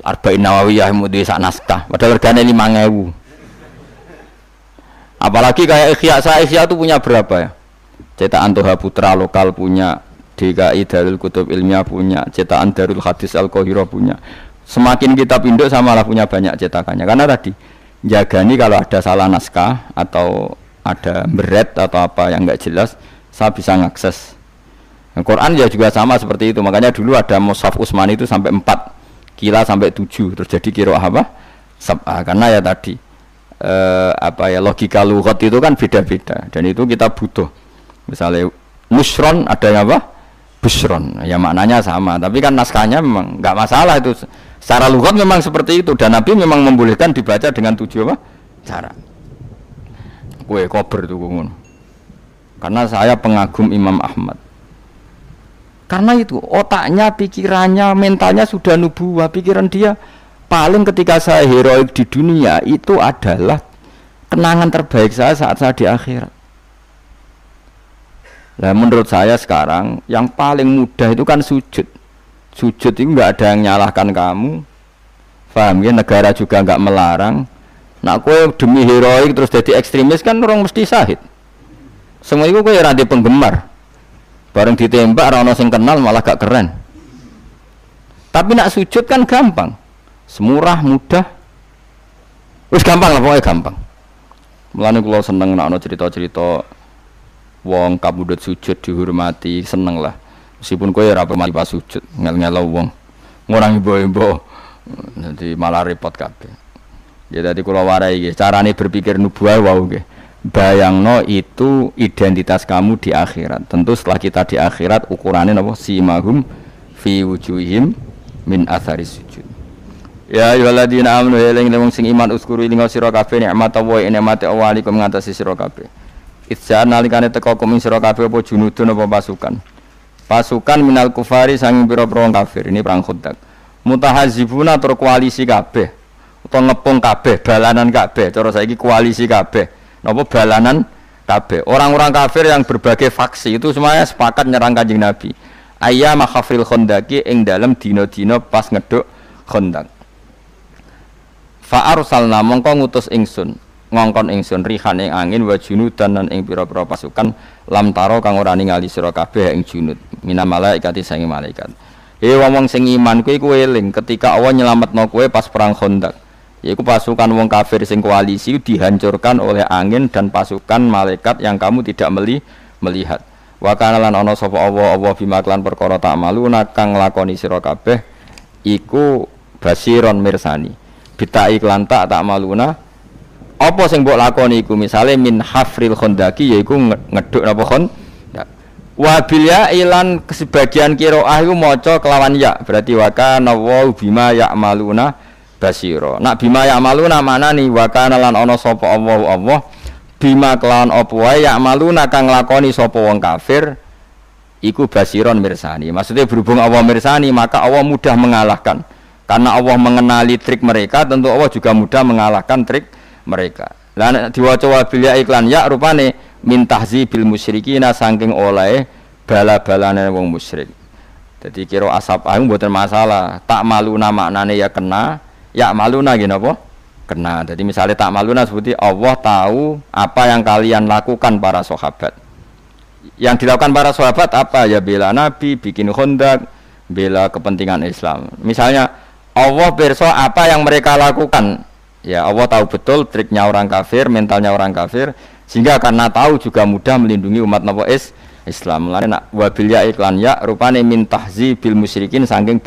Speaker 1: Arba'in Nawawiyah mudi sak naskah, padahal regane 5.000. Apalagi kayak Ihya itu punya berapa ya? Cetakan Toha Putra lokal punya, DKI Darul Kutub Ilmiah punya, cetakan Darul Hadis Al-Qahirah punya. Semakin kita pinduk samalah punya banyak cetakannya. Karena tadi jagani kalau ada salah naskah atau ada beret atau apa yang enggak jelas, saya bisa mengakses. Al-Quran ya juga sama seperti itu. Makanya dulu ada Mushaf Utsmani itu sampai 4 kila sampai 7 terjadi qiraah apa? Sab'ah. Karena ya tadi logika lughat itu kan beda-beda dan itu kita butuh. Misalnya nusron ada yang apa? Busron. Ya maknanya sama, tapi kan naskahnya memang enggak masalah itu. Secara lughat memang seperti itu dan Nabi memang membolehkan dibaca dengan 7 apa? Cara. Kue kober tuh ngono. Karena saya pengagum Imam Ahmad. Karena itu otaknya, pikirannya, mentalnya sudah nubuwah. Pikiran dia paling ketika saya heroik di dunia itu adalah kenangan terbaik saya saat saya di akhirat. Nah, menurut saya sekarang yang paling mudah itu kan sujud. Sujud itu nggak ada yang nyalahkan kamu. Paham ya? Negara juga nggak melarang. Nah, kowe demi heroik terus jadi ekstremis kan orang mesti sahid. Semua itu kowe ora penggemar. Bareng ditembak ora ono sing kenal malah gak keren. Tapi nak sujud kan gampang. Semurah, mudah. Wis gampang lah, pokoknya gampang. Mulane kula seneng nek ana cerita-cerita wong kabudut sujud dihormati, seneng lah. Meskipun kowe ora pernah pas sujud, ngel-ngelo wong. Ngurang ibo-ibo. Nanti malah repot kabeh. Ya tadi kula warai nggih, carane berpikir nubuwah wau nggih. Bayangno itu identitas kamu di akhirat. Tentu setelah kita di akhirat ukurannya apa? Simahum fi wujuhim min atharis sujud. Ya ayyuhalladzina amanu eling wong sing iman uskuru ing sira kabeh nikmat Allah nikmate Allah alikum ngatasi sira kabeh. Itsa nalikane teka kum sira kabeh apa junudun apa pasukan. Pasukan minal kufari sanging pira-pira wong kafir. Ini perang Khandaq. Mutahazibuna tur koalisi kabeh. Utawa ngepung kabeh, balanan kabeh. Cara saiki koalisi kabeh. Napa balanan kabeh. Orang-orang kafir yang berbagai faksi itu semuanya sepakat nyerang Kanjeng Nabi. Ayyama khafril Khandaqi ing dalem dina-dina pas ngeduk Khandaq. Fa arsalna mongko ngutus ingsun, ngongkon ingsun rihan ing angin wa junudan lan ing pira-pira pasukan lam taro kang ora ningali sira kabeh ing junud mina malaikati sange malaikat. Wong sing iman kuwi kowe eling ketika Allah nyelametno kowe pas perang Khandaq. Yaitu pasukan wong kafir sing koalisi dihancurkan oleh angin dan pasukan malaikat yang kamu tidak melihat. Wa kana lan ana sapa Allah bima klan perkara tak maluna kang nglakoni sira kabeh iku basiron mirsani. Bitai klan tak maluna apa sing mbok lakoni iku misale min hafril Khandaqi yaiku ngeduk napa Khandaq. Wa bil ya ilan sebagian qiraah iku maca kelawan ya berarti wa kana wa bima ya'maluna basiro. Nak bima ya'maluna manani wa kana lan ana sapa Allah bima kelawan apa wae ya'maluna kang nglakoni sapa wong kafir iku basiron mirsani. Maksudnya berhubung Allah mirsani maka Allah mudah mengalahkan. Karena Allah mengenali trik mereka, tentu Allah juga mudah mengalahkan trik mereka. Lah diwaca wa bil ya iklan ya rupane min tahzibil musyrikina saking oleh bala-balane wong musyrik. Jadi kira asap ayu mboten masalah. Tak maluna maknane ya kena. Ya maluna gini apa? Kena. Jadi misalnya tak maluna seperti Allah tahu apa yang kalian lakukan para sahabat. Yang dilakukan para sahabat apa? Ya bela Nabi, bikin Khandaq, bela kepentingan Islam. Misalnya Allah pirsa apa yang mereka lakukan. Ya Allah tahu betul triknya orang kafir, mentalnya orang kafir, sehingga karena tahu juga mudah melindungi umat Nabi Islam. Lain wabil ya iklan ya rupane min tahzi bil musyrikin saking